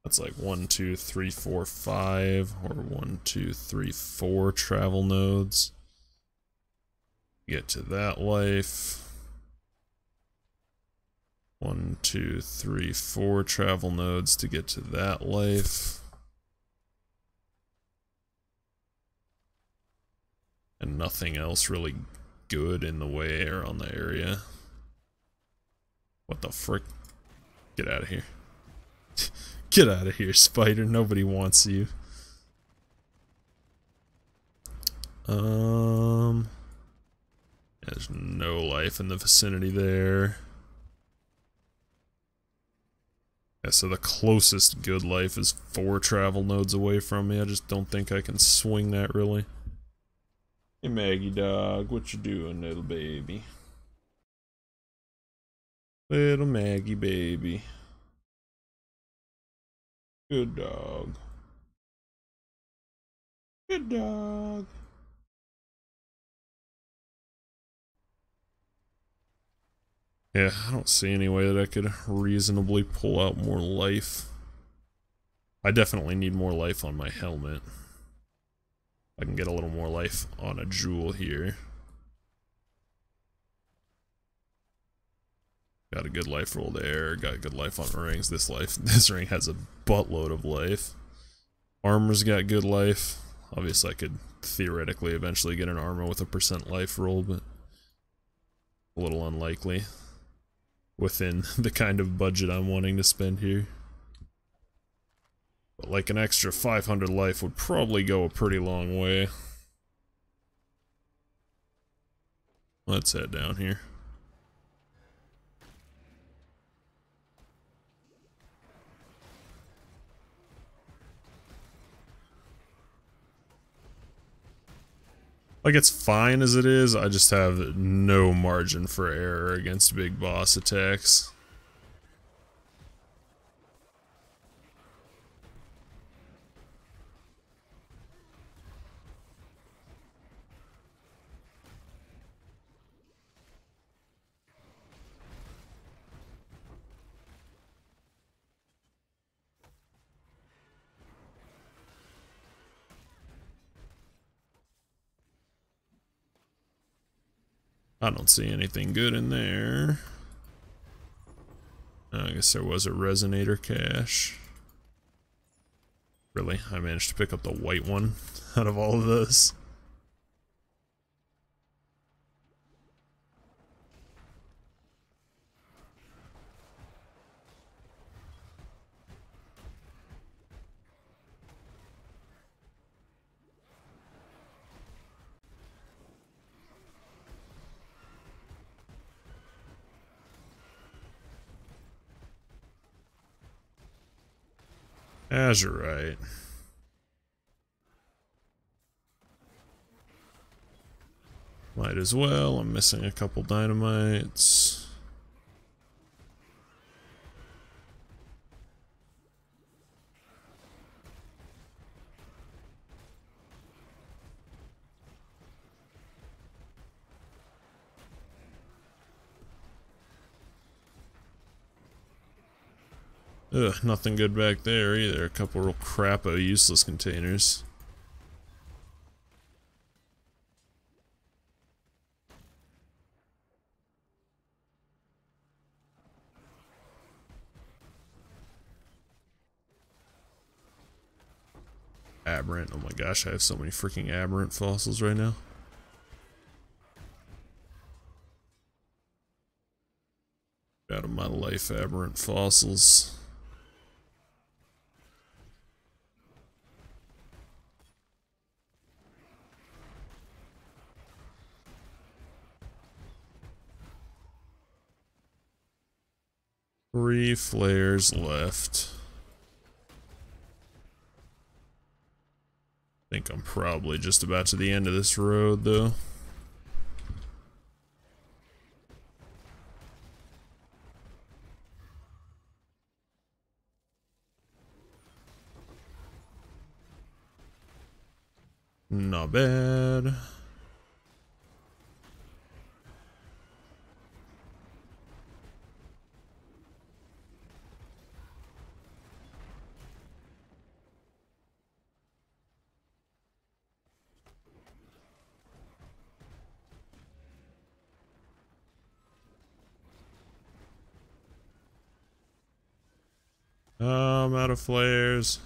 That's like 1, 2, 3, 4, 5, or 1, 2, 3, 4 travel nodes. Get to that life. 1, 2, 3, 4 travel nodes to get to that life. And nothing else really good in the way around the area. What the frick? Get out of here. Get out of here, spider. Nobody wants you. There's no life in the vicinity there. Yeah, so the closest good life is 4 travel nodes away from me. I just don't think I can swing that really. Hey Maggie dog, what you doing, little baby? Little Maggie baby. Good dog. Good dog. Yeah, I don't see any way that I could reasonably pull out more life. I definitely need more life on my helmet. I can get a little more life on a jewel here. Got a good life roll there, got a good life on rings. This ring has a buttload of life. Armor's got good life. Obviously I could theoretically eventually get an armor with a % life roll, but a little unlikely within the kind of budget I'm wanting to spend here. But like an extra 500 life would probably go a pretty long way. Let's head down here. Like, it's fine as it is, I just have no margin for error against big boss attacks. I don't see anything good in there. I guess there was a resonator cache. Really? I managed to pick up the white one out of all of those. Azurite. Might as well. I'm missing a couple dynamites. Ugh, nothing good back there either. A couple real crapo useless containers. Aberrant. Oh my gosh, I have so many freaking aberrant fossils right now. Out of my life, aberrant fossils. Three flares left. I think I'm probably just about to the end of this road, though. Not bad. I'm out of flares.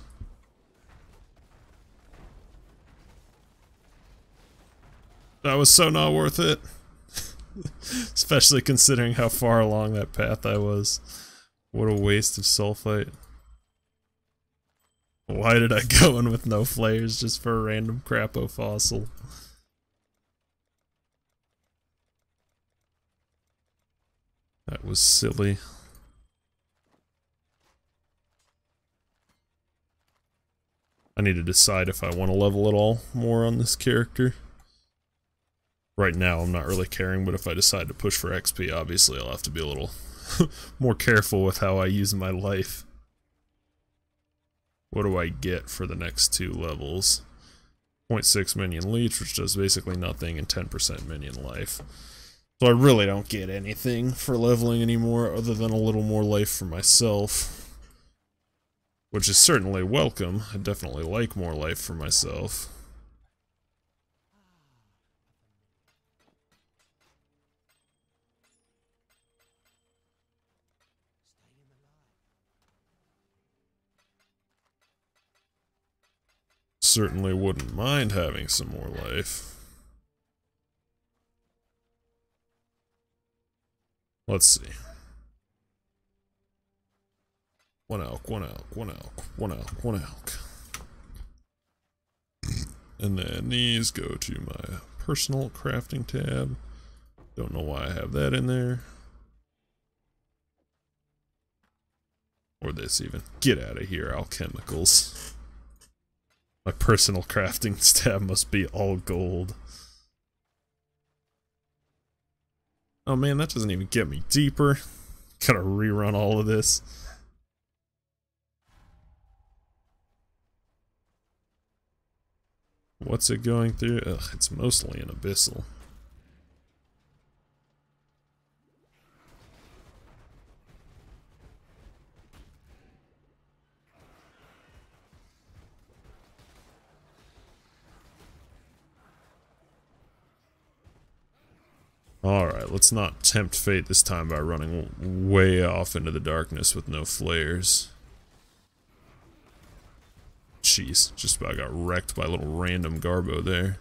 That was so not worth it. Especially considering how far along that path I was. What a waste of sulfite. Why did I go in with no flares just for a random crapo fossil? That was silly. I need to decide if I want to level at all more on this character. Right now I'm not really caring, but if I decide to push for XP, obviously I'll have to be a little more careful with how I use my life. What do I get for the next 2 levels? 0.6 minion leech, which does basically nothing, and 10% minion life. So I really don't get anything for leveling anymore other than a little more life for myself. Which is certainly welcome. I definitely like more life for myself. Certainly wouldn't mind having some more life. Let's see. 1 elk, 1 elk, 1 elk, 1 elk, 1 elk. And then these go to my personal crafting tab. Don't know why I have that in there. Or this even. Get out of here, alchemicals. My personal crafting tab must be all gold. Oh man, that doesn't even get me deeper. Gotta rerun all of this. What's it going through? Ugh, it's mostly an abyssal. Alright, let's not tempt fate this time by running way off into the darkness with no flares. Jeez, just about got wrecked by a little random garbo there.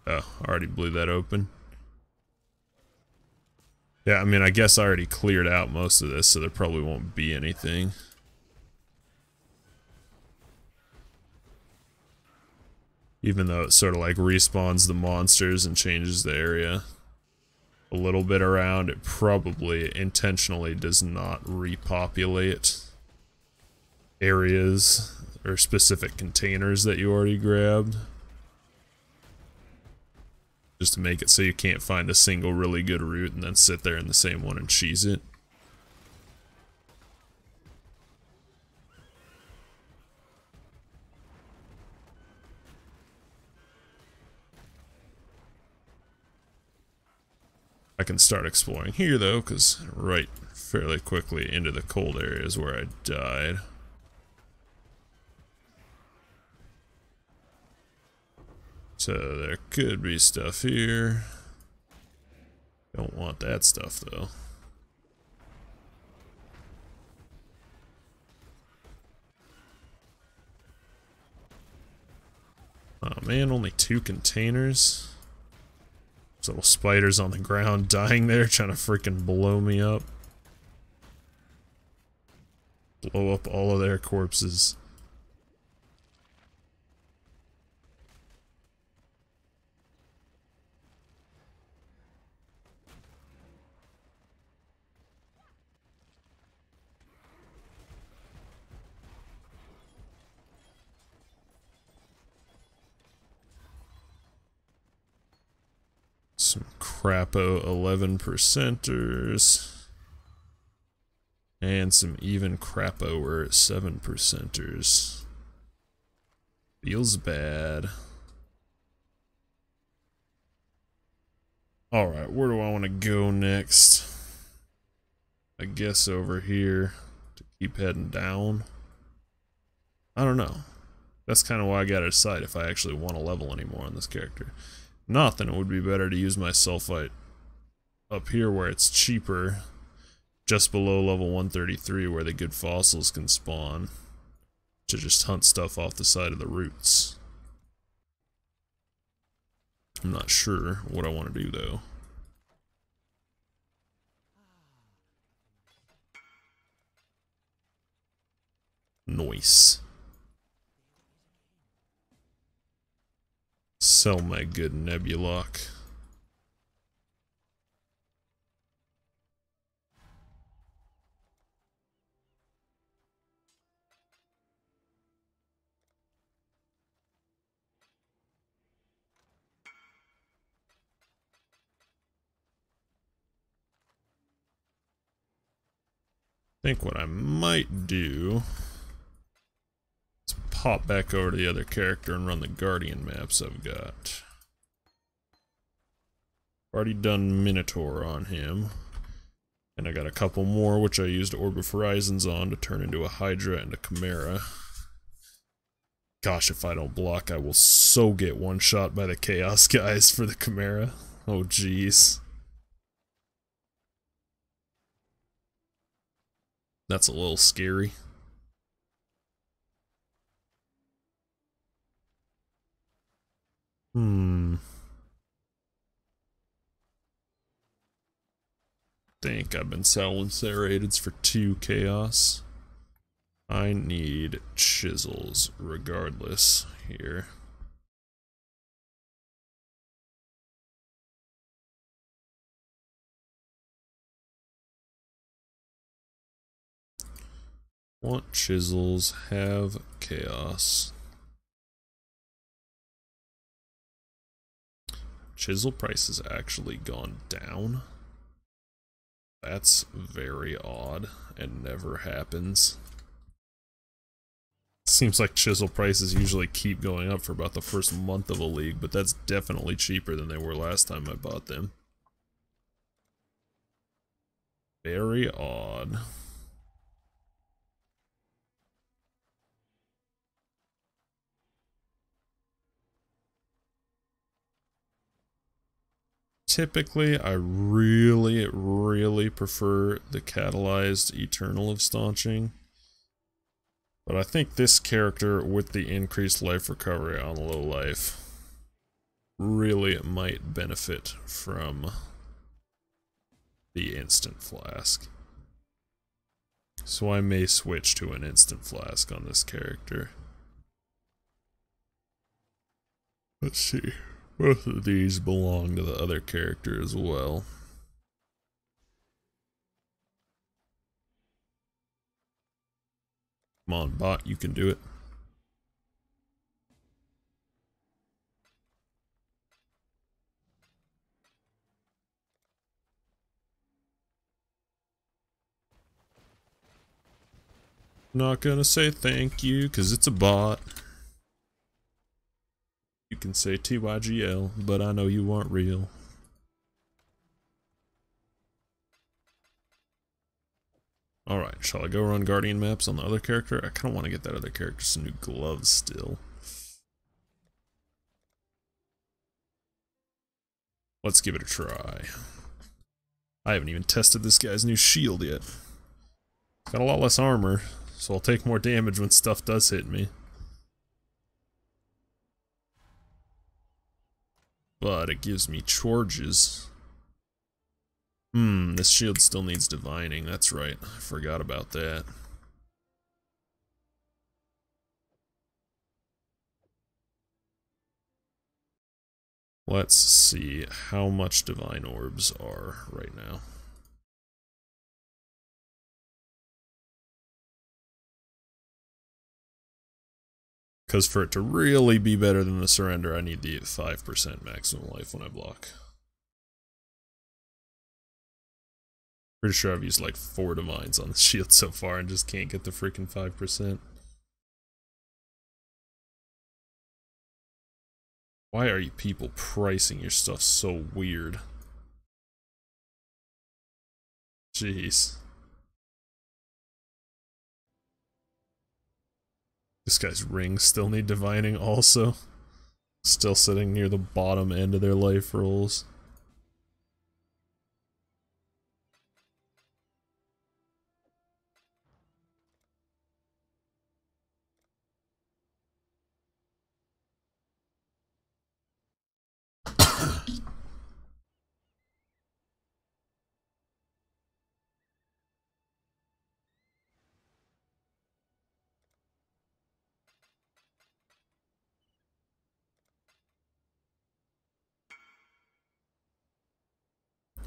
Oh, I already blew that open. Yeah, I mean, I guess I already cleared out most of this, so there probably won't be anything. Even though it sort of like respawns the monsters and changes the area a little bit around, it probably intentionally does not repopulate areas or specific containers that you already grabbed. Just to make it so you can't find a single really good route and then sit there in the same one and cheese it. I can start exploring here though, because right fairly quickly into the cold areas where I died. So there could be stuff here. Don't want that stuff though. Oh man, only 2 containers. Those little spiders on the ground dying there, trying to freaking blow me up. Blow up all of their corpses. Some crapo 11%ers. And some even crapoer 7%ers. Feels bad. Alright, where do I want to go next? I guess over here to keep heading down. I don't know. That's kind of why I gotta decide if I actually want to level anymore on this character. Not, then it would be better to use my sulfite up here where it's cheaper, just below level 133 where the good fossils can spawn, to just hunt stuff off the side of the roots. I'm not sure what I want to do though. Nice. Sell my good Nebulock. think what I might do is pop back over to the other character and run the Guardian maps I've got. Already done Minotaur on him. And I got a couple more which I used Orb of Horizons on to turn into a Hydra and a Chimera. Gosh, if I don't block, I will so get one shot by the Chaos guys for the Chimera. Oh jeez. That's a little scary. Think I've been selling Serrateds for 2 Chaos. I need chisels regardless here. Want chisels, have Chaos. Chisel price has actually gone down. That's very odd and never happens. Seems like chisel prices usually keep going up for about the first month of a league, but that's definitely cheaper than they were last time I bought them. Very odd. Typically, I really prefer the catalyzed Eternal of Staunching. But I think this character with the increased life recovery on low life really might benefit from the instant flask. So I may switch to an instant flask on this character. Let's see. Both of these belong to the other character as well. Come on, bot, you can do it. Not gonna say thank you, cause it's a bot. You can say TYGL, but I know you aren't real. Alright, shall I go run Guardian maps on the other character? I kinda wanna get that other character some new gloves still. Let's give it a try. I haven't even tested this guy's new shield yet. Got a lot less armor, so I'll take more damage when stuff does hit me. But it gives me charges. This shield still needs divining, that's right. I forgot about that. Let's see how much divine orbs are right now. Because for it to really be better than the surrender, I need the 5% maximum life when I block. Pretty sure I've used like 4 divines on the shield so far and just can't get the freaking 5%. Why are you people pricing your stuff so weird? Jeez. This guy's rings still need divining also. Still sitting near the bottom end of their life rolls.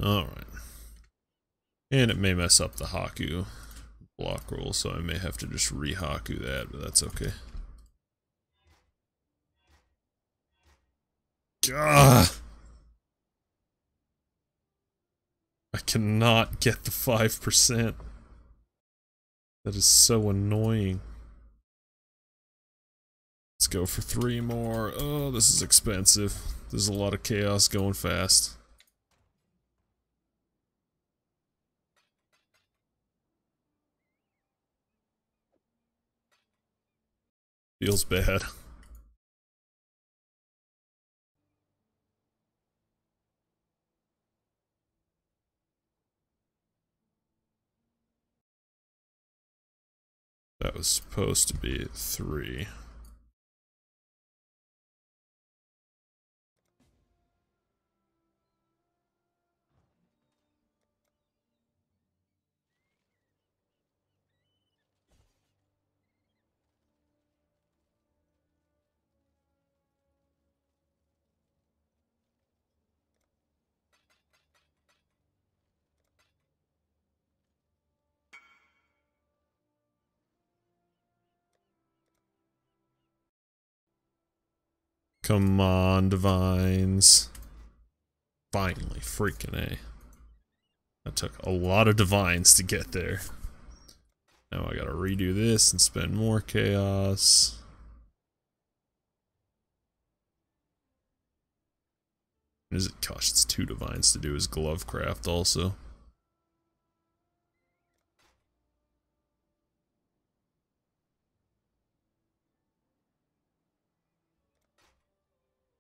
Alright. And it may mess up the Haku block roll, so I may have to just re-Haku that, but that's okay. Gah! I cannot get the 5%. That is so annoying. Let's go for 3 more. Oh, this is expensive. There's a lot of chaos going fast. Feels bad. That was supposed to be 3. Come on, divines. Finally, freaking A. That took a lot of divines to get there. Now I gotta redo this and spend more chaos. Is it? Gosh, it's 2 divines to do his glove craft also.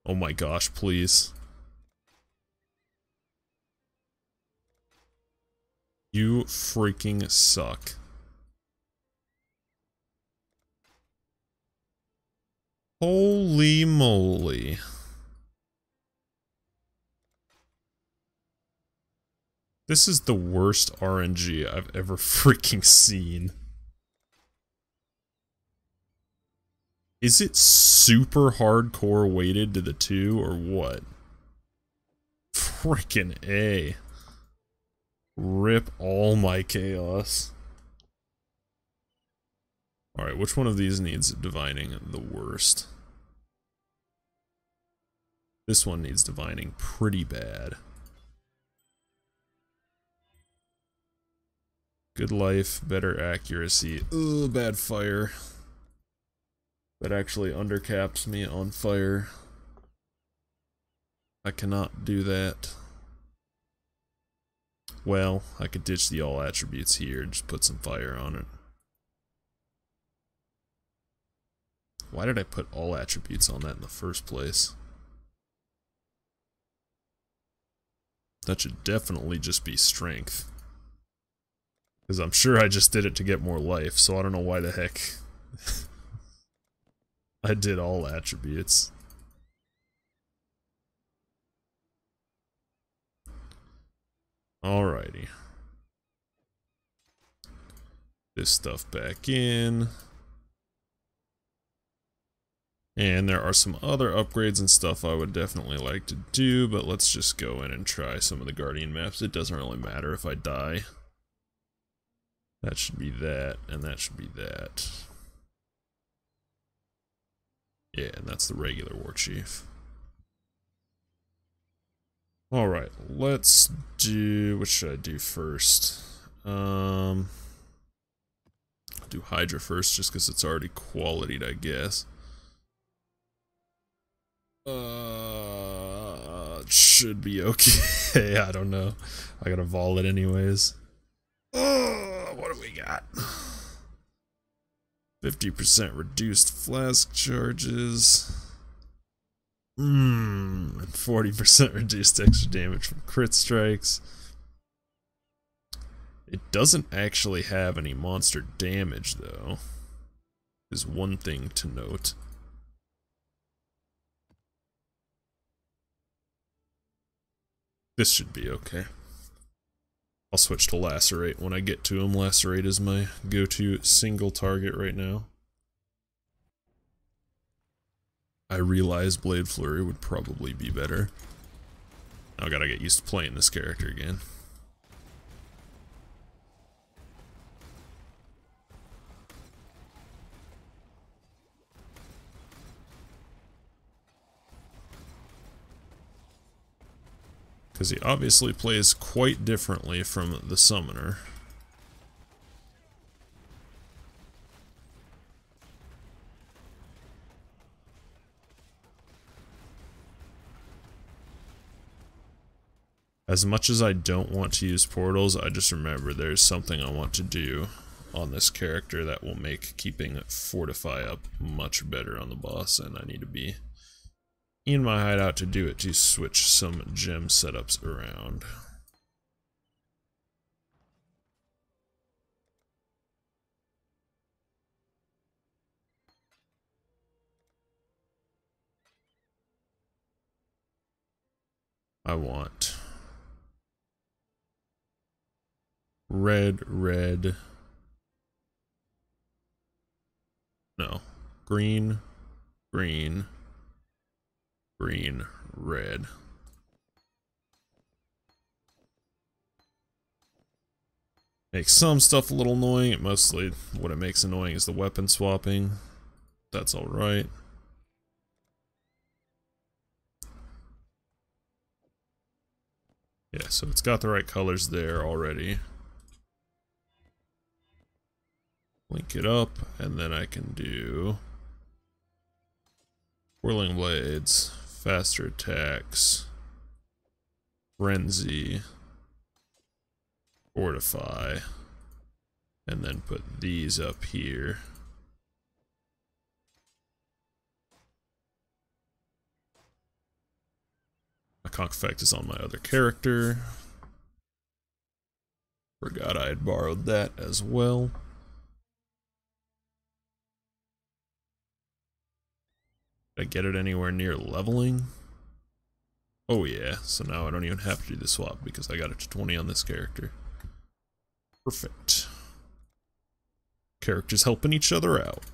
Oh my gosh, please. You freaking suck. Holy moly. This is the worst RNG I've ever freaking seen. Is it super hardcore weighted to the 2 or what? Freaking A. Rip all my chaos. Alright, which one of these needs divining the worst? This one needs divining pretty bad. Good life, better accuracy. Ugh, bad fire. That actually undercaps me on fire. I cannot do that. Well, I could ditch the all attributes here and just put some fire on it. Why did I put all attributes on that in the first place? That should definitely just be strength. Because I'm sure I just did it to get more life, so I don't know why the heck I did all attributes. Alrighty. This stuff back in. And there are some other upgrades and stuff I would definitely like to do, but let's just go in and try some of the Guardian maps. It doesn't really matter if I die. That should be that, and that should be that. Yeah, and that's the regular War Chief. Alright, let's do... what should I do first? I'll do Hydra first, just because it's already qualityed, I guess. It should be okay. I don't know. I gotta vol it anyways. What do we got? 50% reduced flask charges. And 40% reduced extra damage from crit strikes. It doesn't actually have any monster damage, though. Is one thing to note. This should be okay. I'll switch to Lacerate when I get to him. Lacerate is my go-to single target right now. I realize Blade Flurry would probably be better. I gotta get used to playing this character again. Because he obviously plays quite differently from the Summoner. As much as I don't want to use portals, I just remember there's something I want to do on this character that will make keeping Fortify up much better on the boss, and I need to be in my hideout to do it, to switch some gem setups around. I want red, no, green, green, green, red. Makes some stuff a little annoying. Mostly what it makes annoying is the weapon swapping. That's alright. Yeah, so it's got the right colors there already. Link it up, and then I can do Whirling Blades, faster attacks, Frenzy, Fortify, and then put these up here. My conch effect is on my other character. Forgot I had borrowed that as well. Did I get it anywhere near leveling? Oh yeah, so now I don't even have to do the swap because I got it to 20 on this character. Perfect. Characters helping each other out.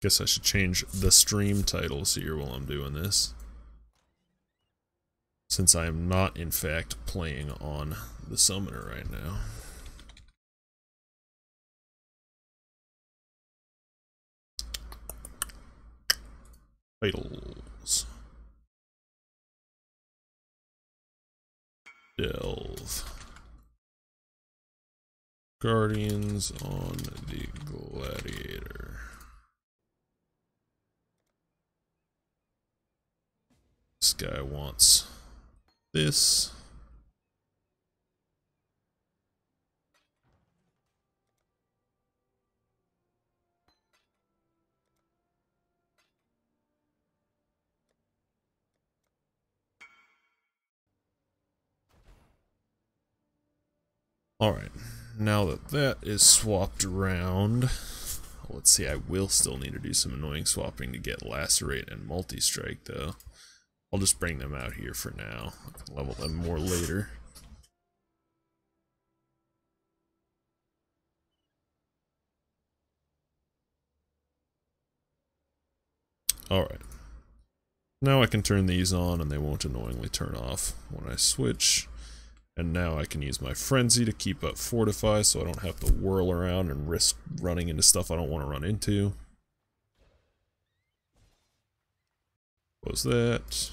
Guess I should change the stream titles here while I'm doing this, since I am not in fact playing on the summoner right now. Titles. Delve. Guardians on the Gladiator. This guy wants this. Alright, now that that is swapped around, let's see, I will still need to do some annoying swapping to get Lacerate and Multi-Strike though. I'll just bring them out here for now. I can level them more later. Alright. Now I can turn these on and they won't annoyingly turn off when I switch. And now I can use my Frenzy to keep up Fortify so I don't have to whirl around and risk running into stuff I don't want to run into. Close that.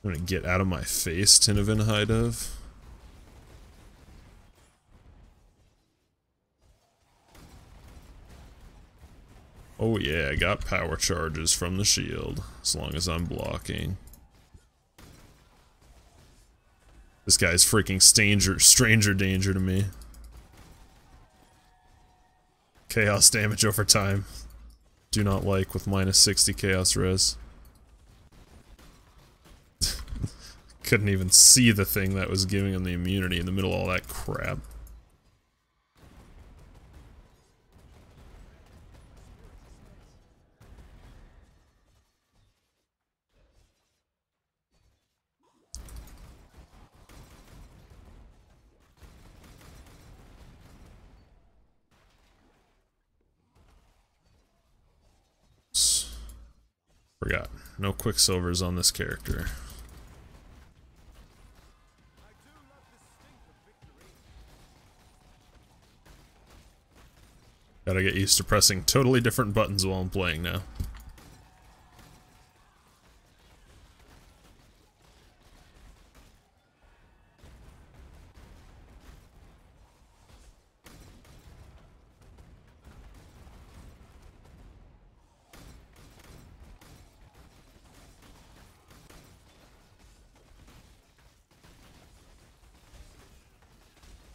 I'm gonna get out of my face, Tinevin High Dove. Oh yeah, I got power charges from the shield, as long as I'm blocking. This guy's freaking stranger danger to me. Chaos damage over time. Do not like with minus 60 chaos res. Couldn't even see the thing that was giving him the immunity in the middle of all that crap. Forgot. No Quicksilvers on this character. Gotta get used to pressing totally different buttons while I'm playing now.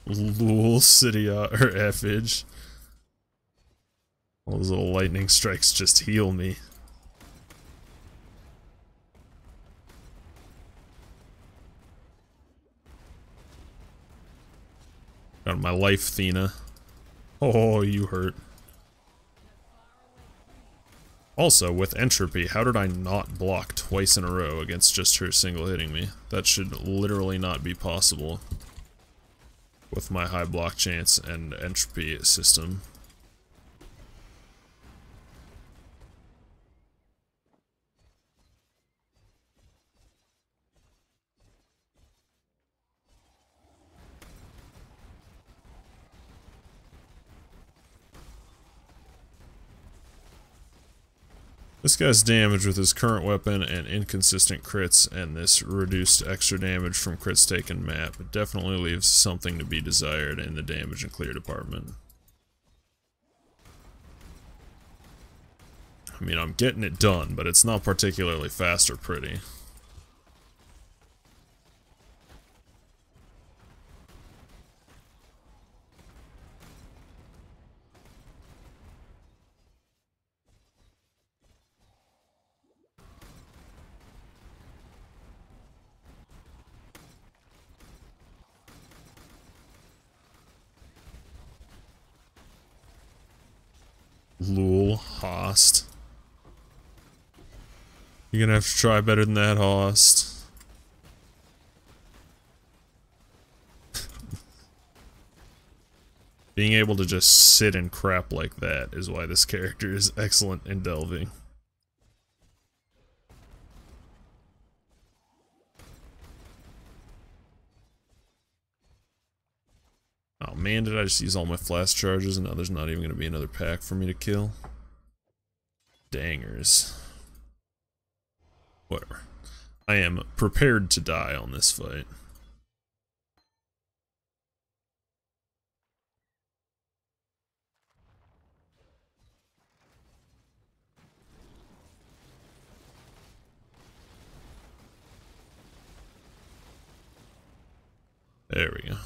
Lul City or Effage. All those little lightning strikes just heal me. Got my life, Thena. Oh, you hurt. Also, with Entropy, how did I not block twice in a row against just her single hitting me? That should literally not be possible with my high block chance and Entropy system. This guy's damage with his current weapon and inconsistent crits and this reduced extra damage from crits taken map definitely leaves something to be desired in the damage and clear department. I mean, I'm getting it done, but it's not particularly fast or pretty. Lul, Host. You're gonna have to try better than that, Host. Being able to just sit and crap like that is why this character is excellent in delving. Oh man, did I just use all my flash charges and now there's not even going to be another pack for me to kill? Dangers. Whatever. I am prepared to die on this fight. There we go.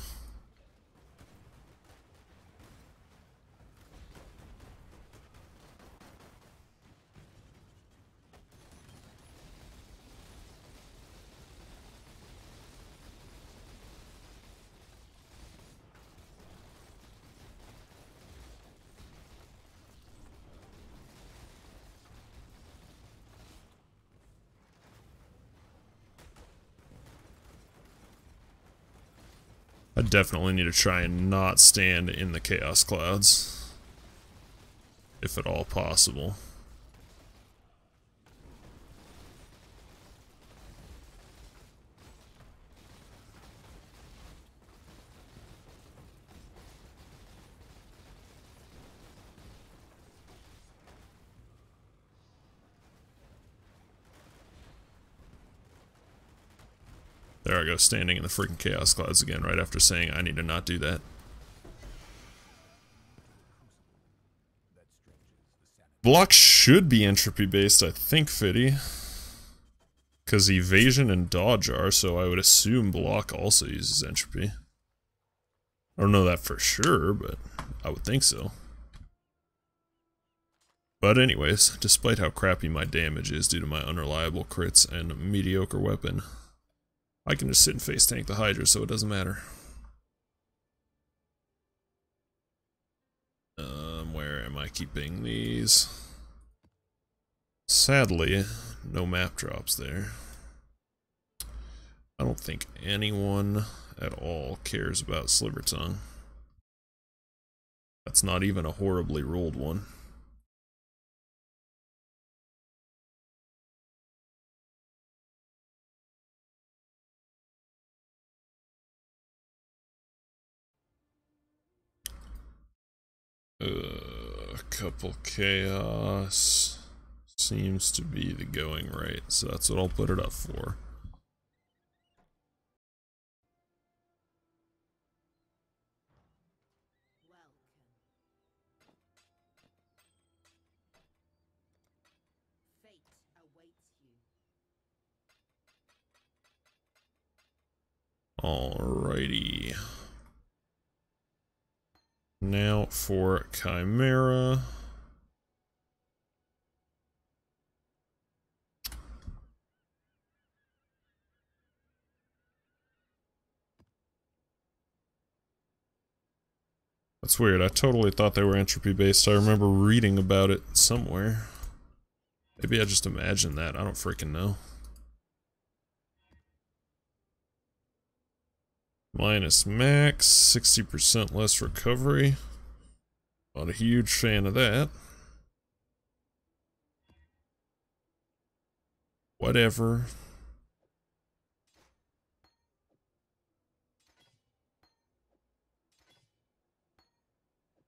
I definitely need to try and not stand in the Chaos Clouds, if at all possible. There I go, standing in the freaking Chaos Clouds again, right after saying I need to not do that. Block should be entropy based, I think, Fitty. Because evasion and dodge are, so I would assume block also uses entropy. I don't know that for sure, but I would think so. But anyways, despite how crappy my damage is due to my unreliable crits and mediocre weapon, I can just sit and face tank the Hydra, so it doesn't matter. Where am I keeping these? Sadly, no map drops there. I don't think anyone at all cares about Sliver Tongue. That's not even a horribly rolled one. a couple chaos. Seems to be the going rate, so that's what I'll put it up for. Alrighty. Now for Chimera. That's weird. I totally thought they were entropy based. I remember reading about it somewhere. Maybe I just imagined that. I don't freaking know. Minus max, 60% less recovery. Not a huge fan of that. Whatever.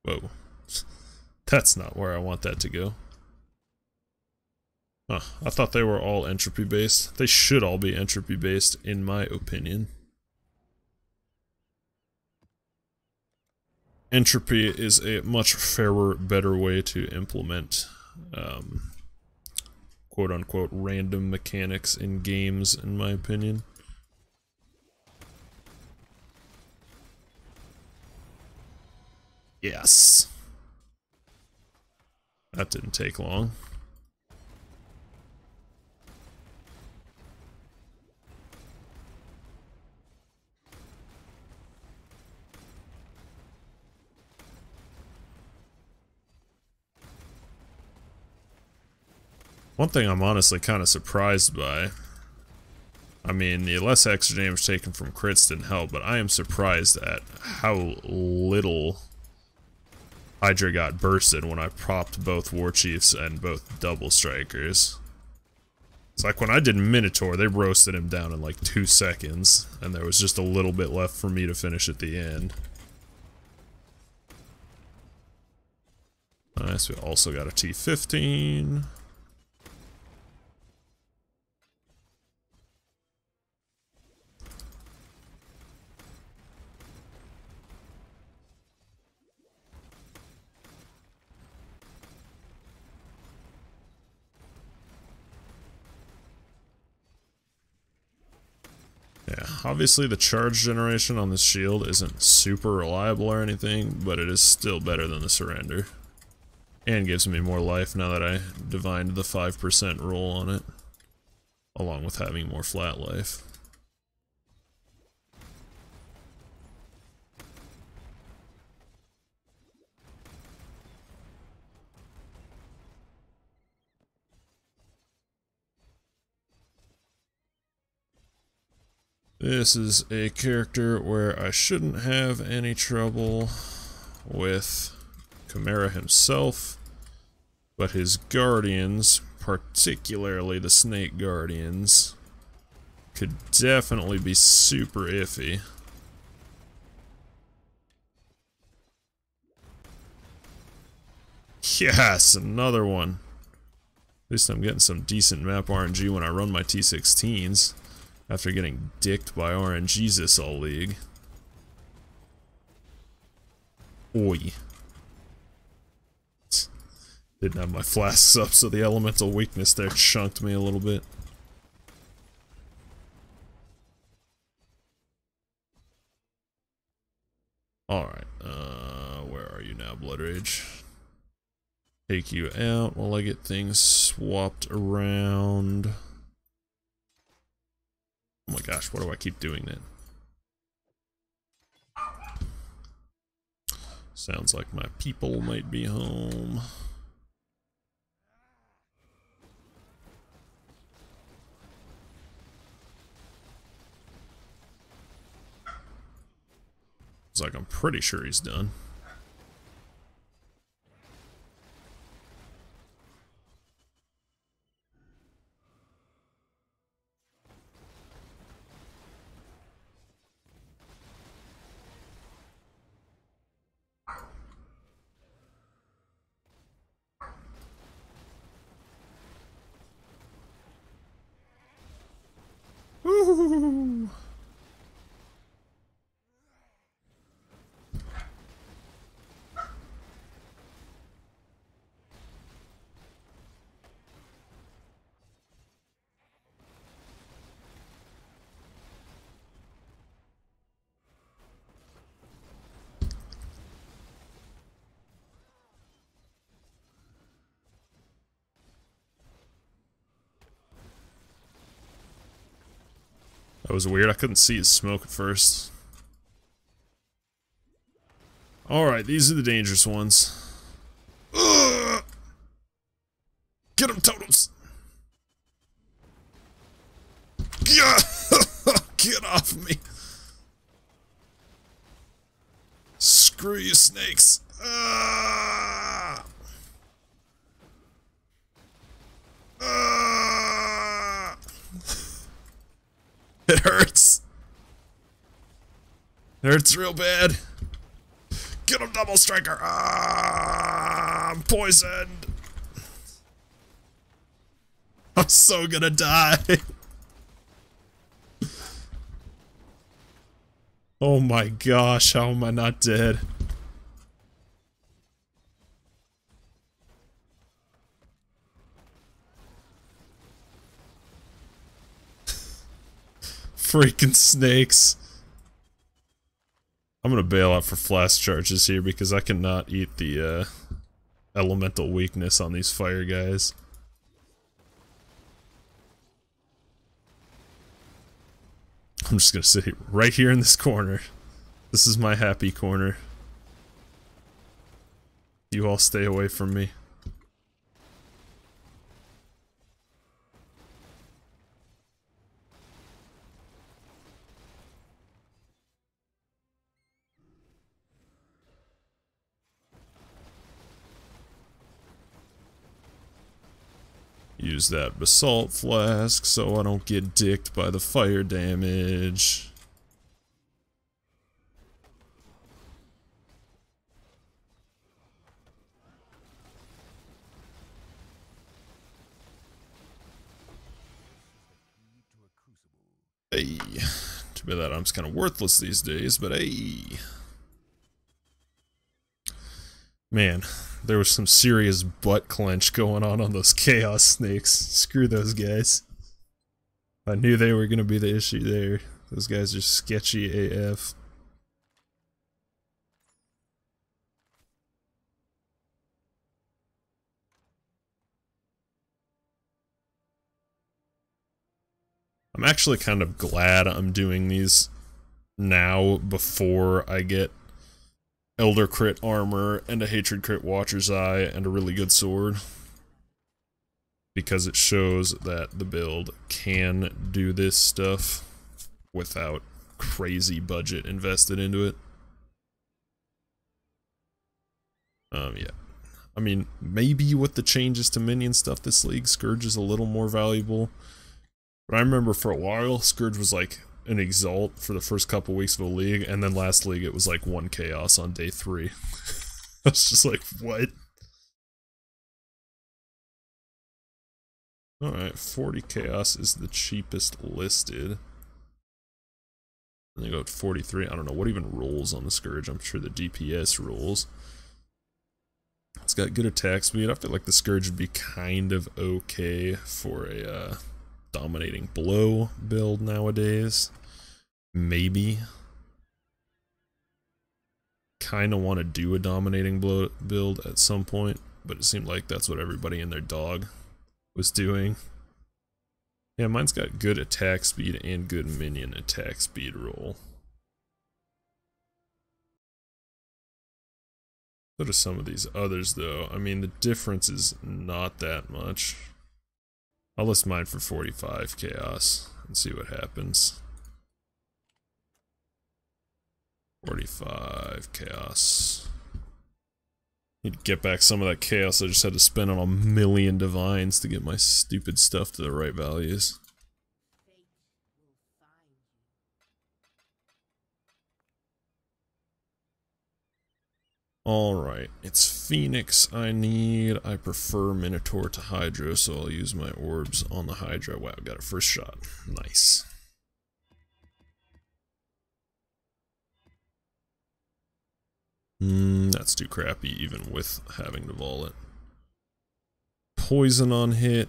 Whoa. That's not where I want that to go. Huh, I thought they were all entropy based. They should all be entropy based, in my opinion. Entropy is a much fairer, better way to implement quote-unquote random mechanics in games, in my opinion. Yes. That didn't take long. One thing I'm honestly kind of surprised by, I mean, the less extra damage taken from crits didn't help, but I am surprised at how little Hydra got bursted when I propped both War Chiefs and both Double Strikers. It's like when I did Minotaur, they roasted him down in like 2 seconds, and there was just a little bit left for me to finish at the end. Nice, we also got a T-15. Yeah, obviously the charge generation on this shield isn't super reliable or anything, but it is still better than the surrender. And gives me more life now that I divined the 5% roll on it, along with having more flat life. This is a character where I shouldn't have any trouble with Chimera himself, but his guardians, particularly the snake guardians, could definitely be super iffy. Yes, another one. At least I'm getting some decent map RNG when I run my T16s. After getting dicked by RNGs this all league. Oi. Didn't have my flasks up, so the elemental weakness there chunked me a little bit. Alright, where are you now, Blood Rage? Take you out while I get things swapped around. Oh my gosh, why do I keep doing that? Sounds like my people might be home. It's like I'm pretty sure he's done. Woo! That was weird. I couldn't see his smoke at first. Alright, these are the dangerous ones. Ugh! Get him, totems! Yeah! Get off of me! Screw you, snakes! Ah! Ah! It hurts. It hurts real bad. Get him, double striker! Ah! I'm poisoned! I'm so gonna die! Oh my gosh, how am I not dead? Freaking snakes. I'm gonna bail out for flash charges here because I cannot eat the elemental weakness on these fire guys. I'm just gonna sit right here in this corner. This is my happy corner. You all stay away from me. Use that basalt flask so I don't get dicked by the fire damage. Hey, too bad that item's kind of worthless these days, but hey. Man, there was some serious butt clench going on those chaos snakes. Screw those guys. I knew they were gonna be the issue there. Those guys are sketchy AF. I'm actually kind of glad I'm doing these now before I get Elder Crit Armor and a Hatred Crit Watcher's Eye and a really good sword. Because it shows that the build can do this stuff without crazy budget invested into it. Yeah. I mean, maybe with the changes to minion stuff this league, Scourge is a little more valuable. But I remember for a while, Scourge was like an Exalt for the first couple weeks of the league, and then last league it was like 1 Chaos on day 3. I was just like, what? Alright, 40 Chaos is the cheapest listed. And they go at 43. I don't know what even rolls on the Scourge. I'm sure the DPS rolls. It's got good attack speed. I feel like the Scourge would be kind of okay for a dominating blow build nowadays. Maybe. Kind of want to do a dominating blow build at some point, but it seemed like that's what everybody and their dog was doing. Yeah, mine's got good attack speed and good minion attack speed roll. So do some of these others though. I mean, the difference is not that much. I'll list mine for 45 Chaos and see what happens. 45 Chaos. Need to get back some of that Chaos I just had to spend on a million Divines to get my stupid stuff to the right values. Alright, it's Phoenix I need. I prefer Minotaur to Hydra, so I'll use my orbs on the Hydra. Wow, got a first shot. Nice. That's too crappy even with having to vol it. Poison on hit.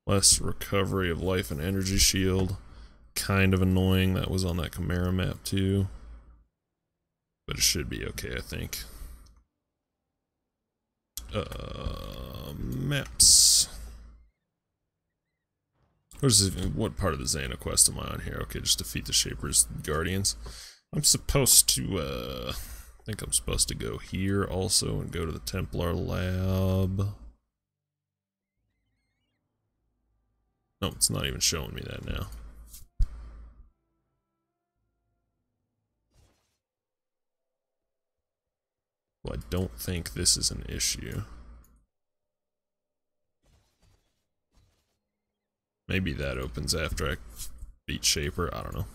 Less recovery of life and energy shield. Kind of annoying. That was on that Chimera map too. But it should be okay, I think. Maps. What part of the Xana quest am I on here? Okay, just defeat the Shaper's Guardians. I'm supposed to, I think I'm supposed to go here also and go to the Templar lab. No, it's not even showing me that now. Well, I don't think this is an issue. Maybe that opens after I beat Shaper, I don't know.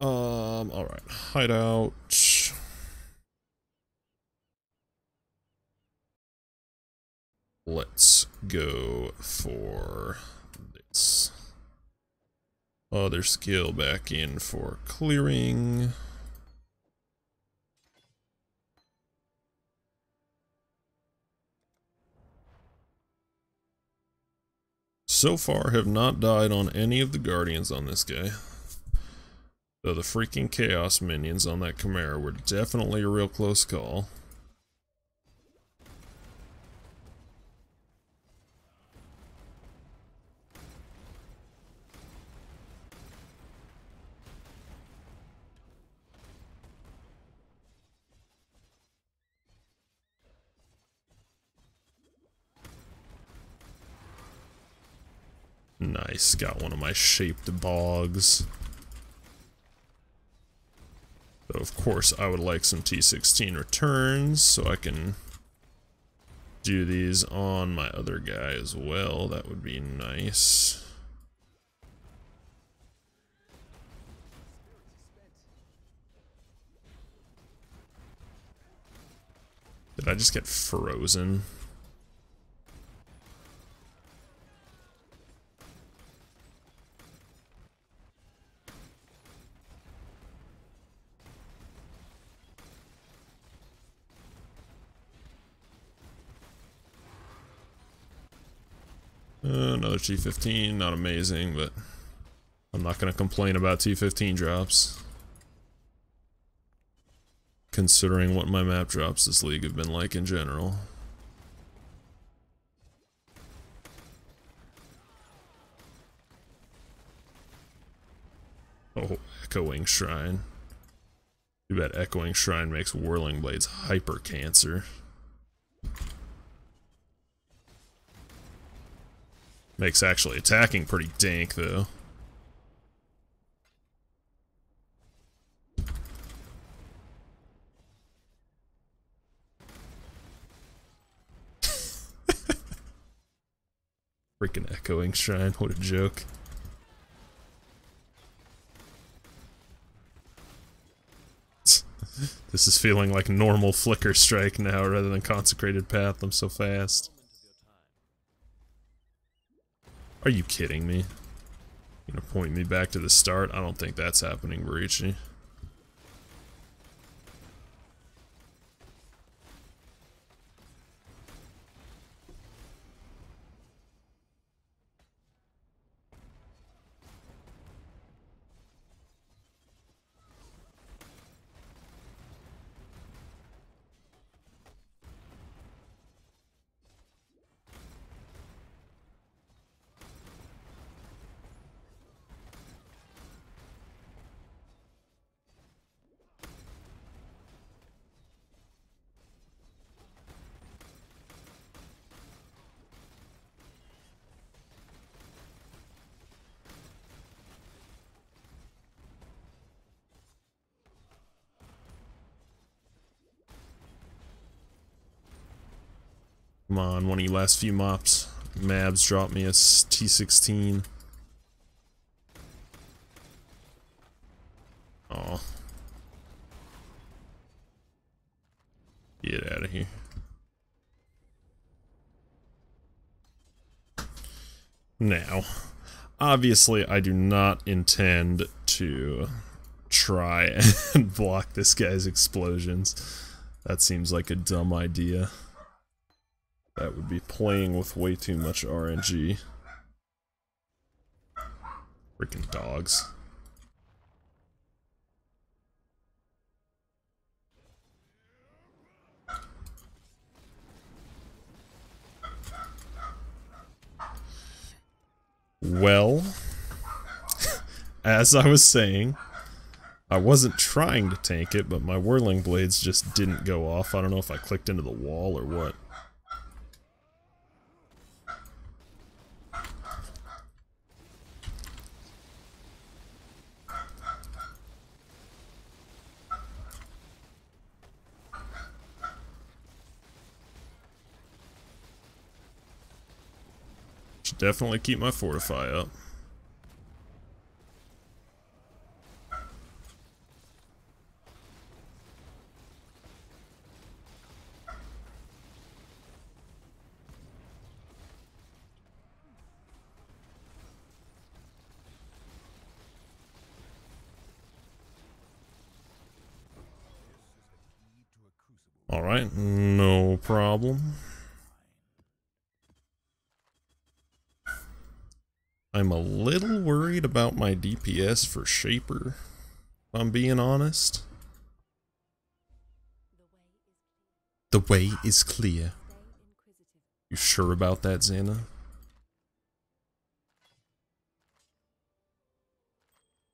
Alright, hideout. Let's go for this. Other skill back in for clearing. So far have not died on any of the Guardians on this guy. Though the freaking Chaos minions on that Chimera were definitely a real close call. Nice, got one of my shaped bogs. So of course I would like some T16 returns so I can do these on my other guy as well. That would be nice. Did I just get frozen? Another T15, not amazing, but I'm not going to complain about T15 drops. Considering what my map drops this league have been like in general. Oh, Echoing Shrine. Too bad Echoing Shrine makes Whirling Blades hyper cancer. Makes actually attacking pretty dank, though. Freaking Echoing Shrine, what a joke. This is feeling like normal Flicker Strike now rather than Consecrated Path. I'm so fast. Are you kidding me? You gonna point me back to the start? I don't think that's happening, Barichi. Come on, one of you last few mops. Mabs dropped me a T16. Aw. Get out of here. Now, obviously I do not intend to try and block this guy's explosions. That seems like a dumb idea. That would be playing with way too much RNG. Freaking dogs. Well, as I was saying, I wasn't trying to tank it, but my whirling blades just didn't go off. I don't know if I clicked into the wall or what. Should definitely keep my fortify up. Alright, no problem. I'm a little worried about my DPS for Shaper, if I'm being honest. The way is clear. You sure about that, Xana?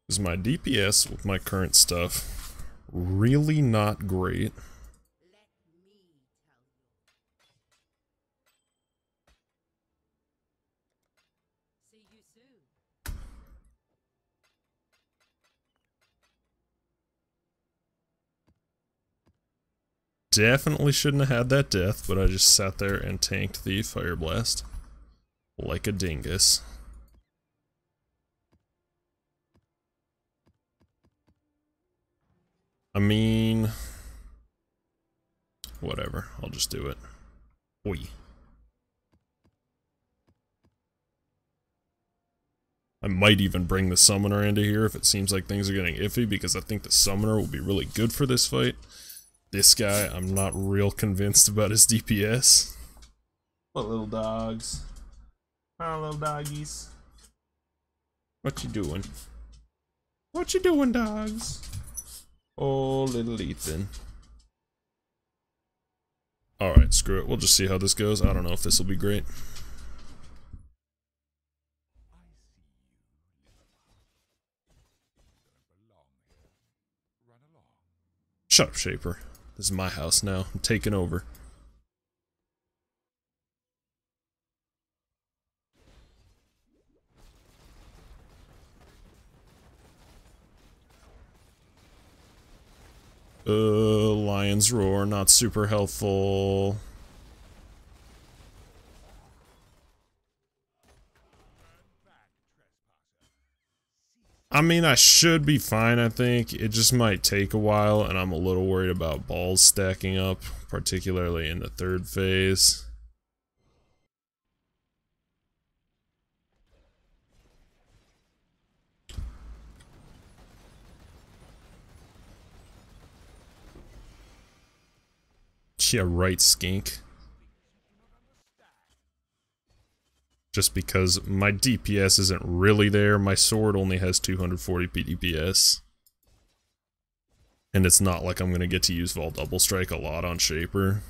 Is my DPS with my current stuff really not great? Definitely shouldn't have had that death, but I just sat there and tanked the Fire Blast. Like a dingus. I mean... whatever, I'll just do it. Oi. I might even bring the Summoner into here if it seems like things are getting iffy, because I think the Summoner will be really good for this fight. This guy, I'm not real convinced about his DPS. What little dogs? Oh, little doggies. What you doing? What you doing, dogs? Oh, little Ethan. Alright, screw it. We'll just see how this goes. I don't know if this will be great. Shut up, Shaper. This is my house now. I'm taking over. Lion's Roar, not super helpful. I mean, I should be fine, I think. It just might take a while, and I'm a little worried about balls stacking up, particularly in the third phase. Yeah, right, skink. Just because my DPS isn't really there, my sword only has 240 DPS. And it's not like I'm gonna get to use Vol Double Strike a lot on Shaper.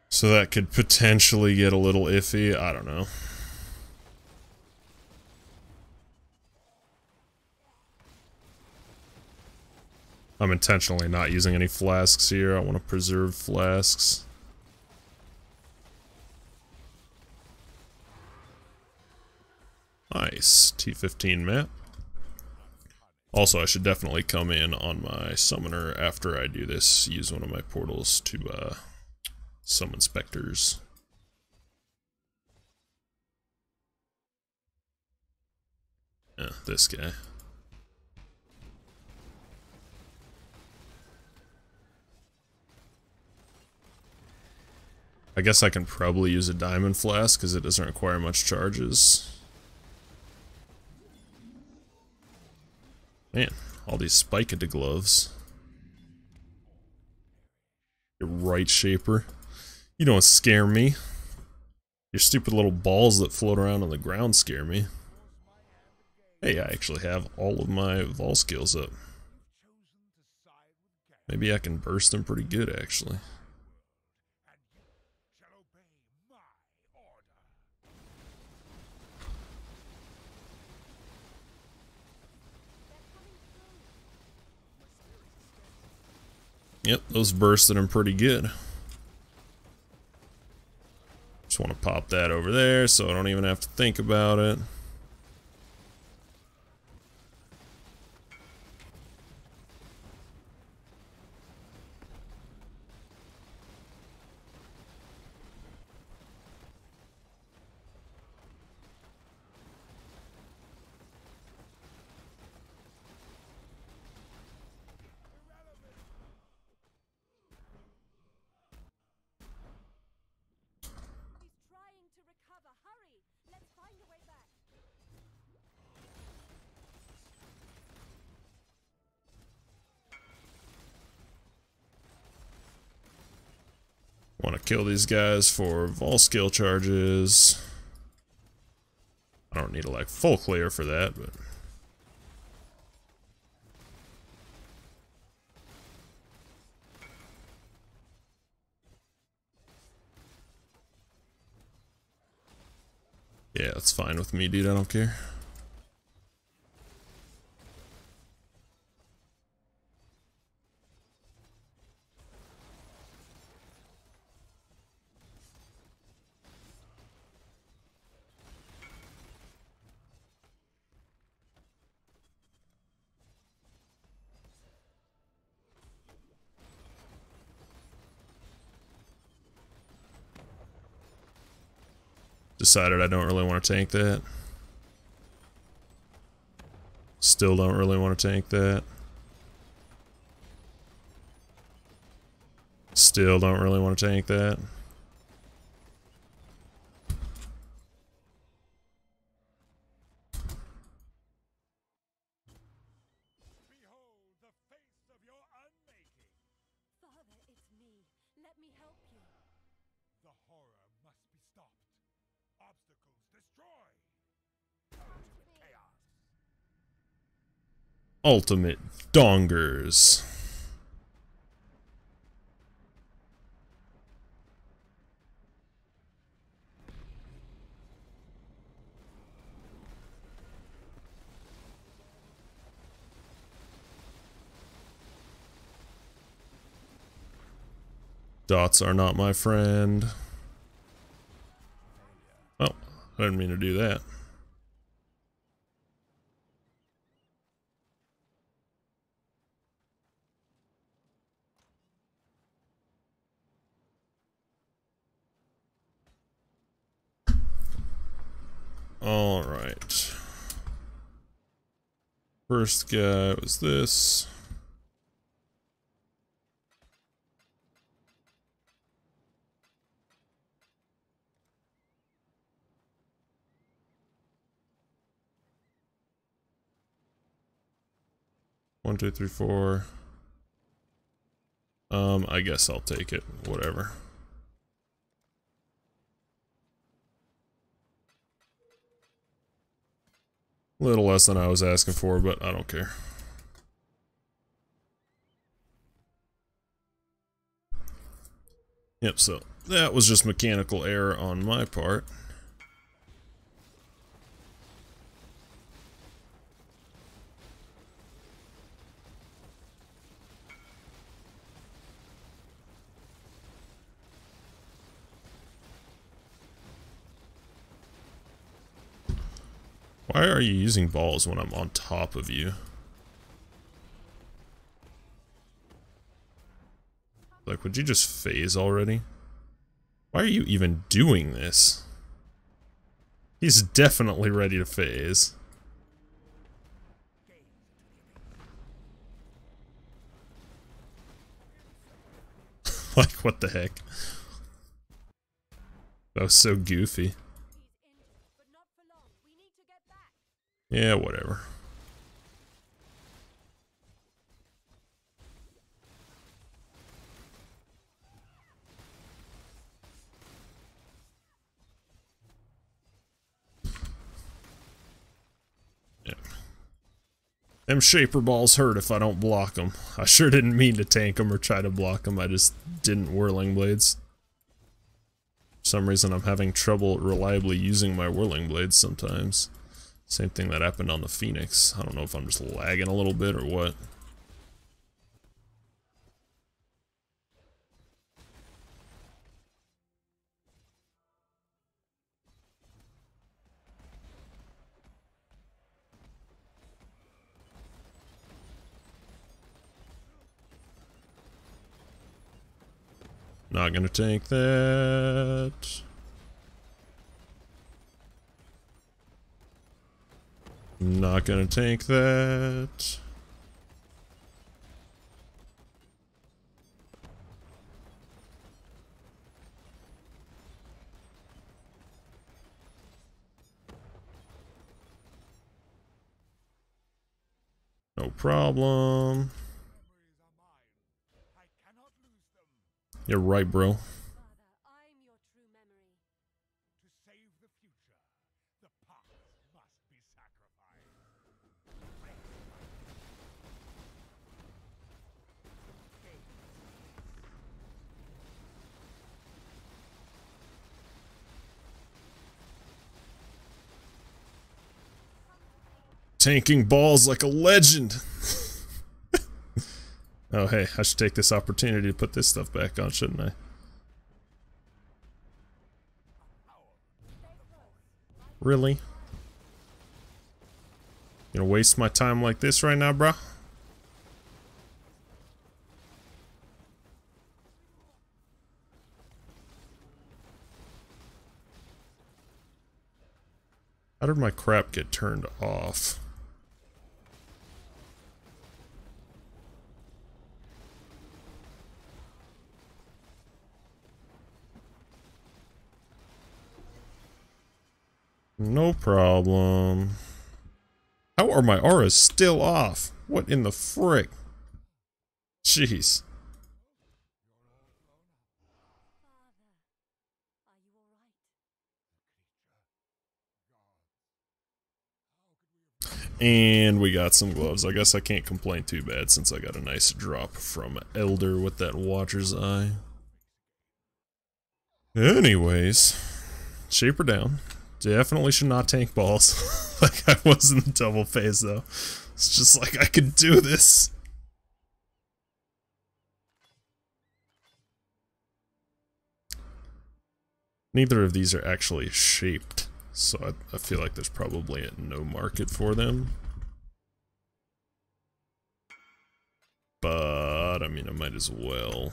So that could potentially get a little iffy, I don't know. I'm intentionally not using any flasks here, I want to preserve flasks. Nice, T15 map. Also, I should definitely come in on my summoner after I do this, use one of my portals to summon specters. This guy. I guess I can probably use a diamond flask because it doesn't require much charges. Man, all these spiked gloves. You're right, Shaper. You don't scare me. Your stupid little balls that float around on the ground scare me. Hey, I actually have all of my Vol skills up. Maybe I can burst them pretty good, actually. Yep, those bursted them pretty good. Just want to pop that over there so I don't even have to think about it. Want to kill these guys for Vol skill charges. I don't need a like full clear for that, but yeah, that's fine with me, dude. I don't care. Decided I don't really want to tank that. Still don't really want to tank that. Still don't really want to tank that. Behold the face of your unmaking. Father, it's me. Let me help you. The horror must be stopped. Obstacles destroyed. Chaos. Ultimate dongers. Dots are not my friend. Oh, I didn't mean to do that. All right. First guy was this. One, two, three, four. I guess I'll take it. Whatever. A little less than I was asking for, but I don't care. Yep, so that was just mechanical error on my part. Why are you using balls when I'm on top of you? Like, would you just phase already? Why are you even doing this? He's definitely ready to phase. Like, what the heck? That was so goofy. He's injured, but not for long. We need to get back. Yeah, whatever. Yeah. Them shaper balls hurt if I don't block them. I sure didn't mean to tank them or try to block them. I just didn't whirling blades. For some reason I'm having trouble reliably using my whirling blades sometimes. Same thing that happened on the Phoenix. I don't know if I'm just lagging a little bit or what. Not gonna tank that. Not gonna tank that. No problem. Memories are mine. I cannot lose them. You're right, bro. Father, I'm your true memory. To save the future, the past must be sacrificed. Tanking balls like a legend. Oh, hey, I should take this opportunity to put this stuff back on, shouldn't I? Really? You gonna waste my time like this right now, bro? How did my crap get turned off? No problem. How are my auras still off? What in the frick? Jeez. Father, are you alright? And we got some gloves. I guess I can't complain too bad since I got a nice drop from Elder with that Watcher's Eye. Anyways, Shaper down. Definitely should not tank balls like I was in the double phase though. It's just like I could do this. Neither of these are actually shaped, so I feel like there's probably no market for them. But, I mean, I might as well.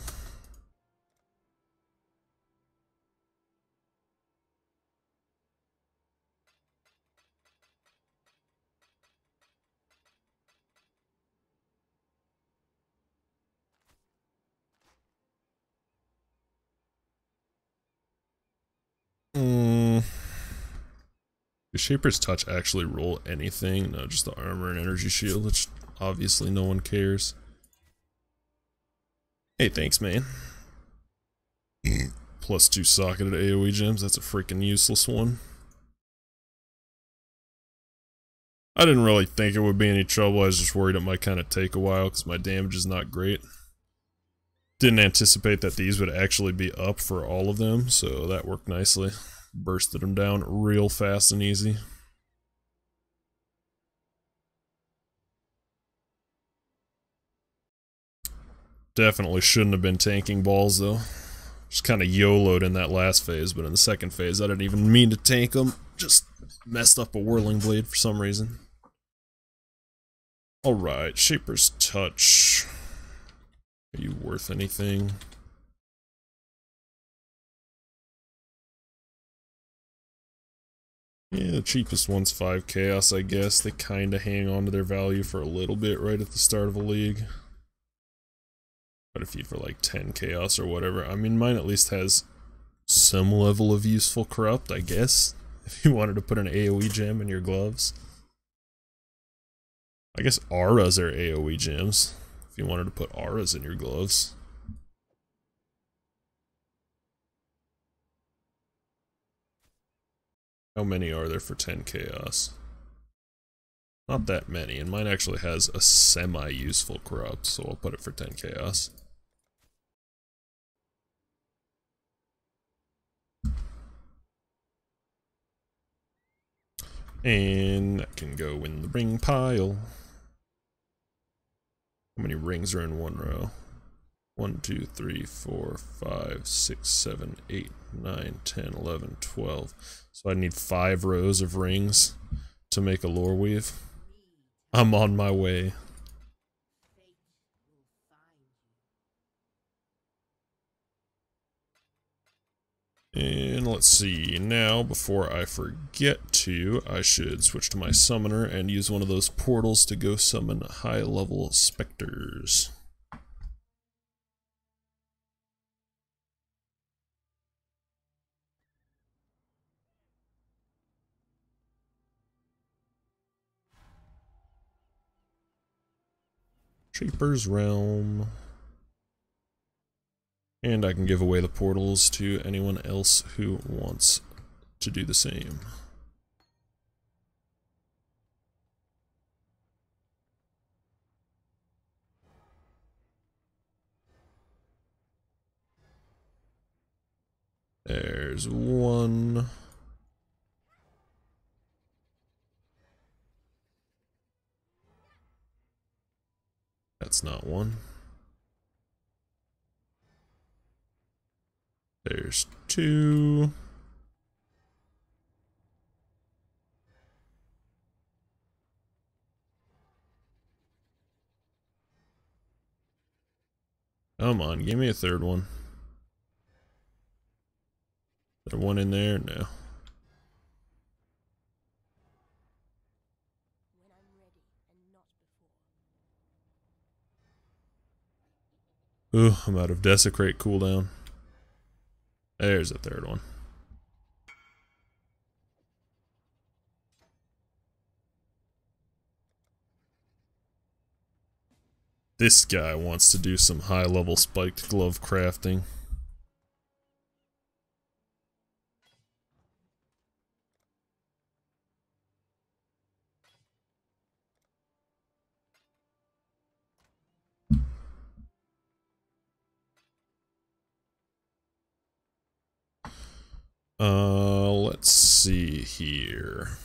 Does Shaper's Touch actually roll anything? No, just the armor and energy shield, which obviously no one cares. Hey, thanks, man. +2 socketed AoE gems, that's a freaking useless one. I didn't really think it would be any trouble, I was just worried it might kind of take a while because my damage is not great. Didn't anticipate that these would actually be up for all of them, so that worked nicely. Bursted them down real fast and easy. Definitely shouldn't have been tanking balls though. Just kind of YOLO'd in that last phase, but in the second phase I didn't even mean to tank them. Just messed up a whirling blade for some reason. Alright, Shaper's Touch. Are you worth anything? Yeah, the cheapest one's 5 Chaos, I guess. They kinda hang on to their value for a little bit right at the start of a league. Quite a few for like 10 chaos or whatever. I mean, mine at least has some level of useful corrupt, I guess. If you wanted to put an AoE gem in your gloves. I guess auras are AoE gems. If you wanted to put auras in your gloves. How many are there for 10 chaos? Not that many, and mine actually has a semi-useful corrupt, so I'll put it for 10 chaos. And that can go in the ring pile. How many rings are in one row? 1, 2, 3, 4, 5, 6, 7, 8, 9, 10, 11, 12. So I need 5 rows of rings to make a lore weave. I'm on my way. And let's see, now before I forget to, I should switch to my summoner and use one of those portals to go summon high level specters. Shaper's Realm. And I can give away the portals to anyone else who wants to do the same. There's one. That's not one. There's 2. Come on, give me a 3rd one. Is there one in there? No. When I'm ready and not before. Ooh, I'm out of Desecrate cooldown. There's a 3rd one. This guy wants to do some high level spiked glove crafting. Let's see here.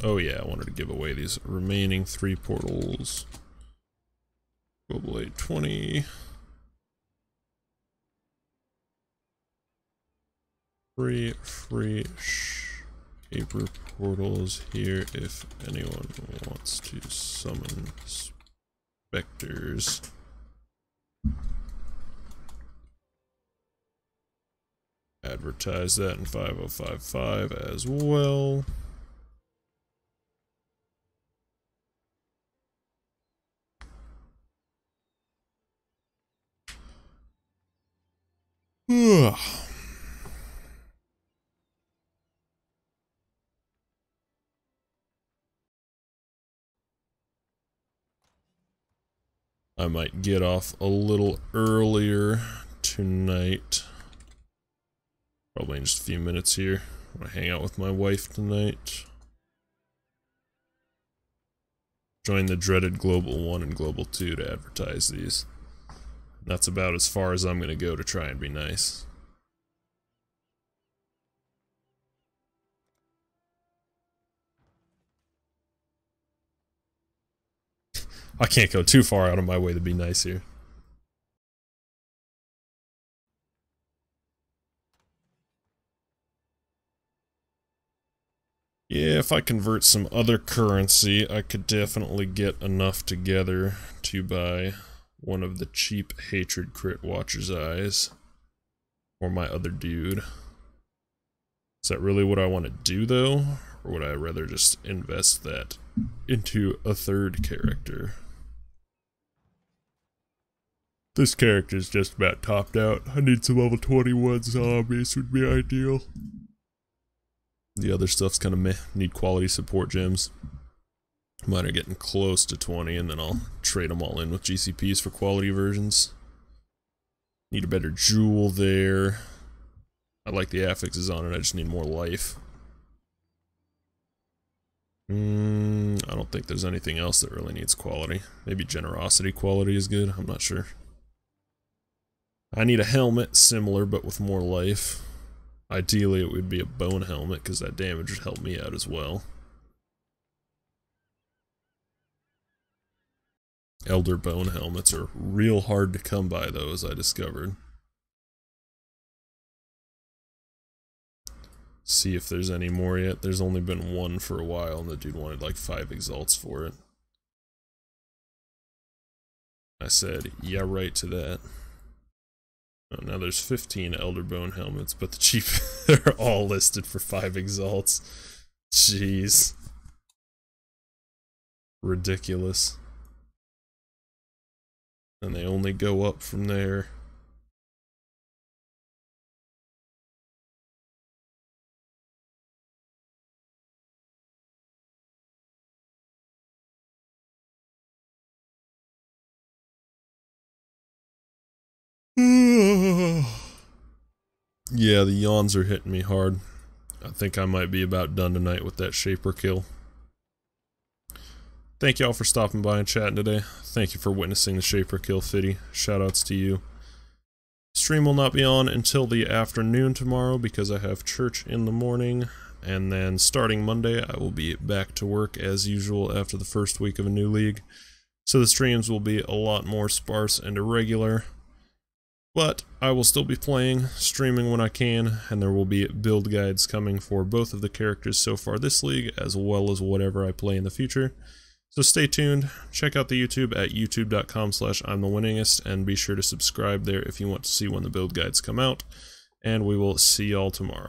Oh yeah, I wanted to give away these remaining 3 portals. Global 820. Free Shaper portals here if anyone wants to summon specters. Advertise that in 5055 as well. Ugh. I might get off a little earlier tonight. Probably in just a few minutes here. I'm gonna hang out with my wife tonight. Join the dreaded Global 1 and Global 2 to advertise these. That's about as far as I'm gonna go to try and be nice. I can't go too far out of my way to be nice here. Yeah, if I convert some other currency, I could definitely get enough together to buy one of the cheap Hatred Crit Watcher's Eyes. Or my other dude. Is that really what I want to do, though? Or would I rather just invest that into a 3rd character? This character's just about topped out. I need some level 21 zombies would be ideal. The other stuff's kind of meh. Need quality support gems. Mine are getting close to 20, and then I'll trade them all in with GCPs for quality versions. Need a better jewel there. I like the affixes on it, I just need more life. I don't think there's anything else that really needs quality. Maybe generosity quality is good, I'm not sure. I need a helmet similar but with more life. Ideally it would be a bone helmet because that damage would help me out as well. Elder bone helmets are real hard to come by though, as I discovered. See if there's any more yet. There's only been one for a while and the dude wanted like 5 exalts for it. I said, yeah, right to that. Oh, now there's 15 Elder Bone helmets, but the cheap, they're all listed for 5 exalts. Jeez. Ridiculous. And they only go up from there. Yeah, the yawns are hitting me hard. I think I might be about done tonight with that Shaper kill. Thank y'all for stopping by and chatting today. Thank you for witnessing the Shaper kill, Fiddy. Shoutouts to you. Stream will not be on until the afternoon tomorrow because I have church in the morning. And then starting Monday, I will be back to work as usual after the first week of a new league. So the streams will be a lot more sparse and irregular. But I will still be playing, streaming when I can, and there will be build guides coming for both of the characters so far this league, as well as whatever I play in the future. So stay tuned, check out the YouTube at youtube.com/I'mTheWinningest, and be sure to subscribe there if you want to see when the build guides come out, and we will see y'all tomorrow.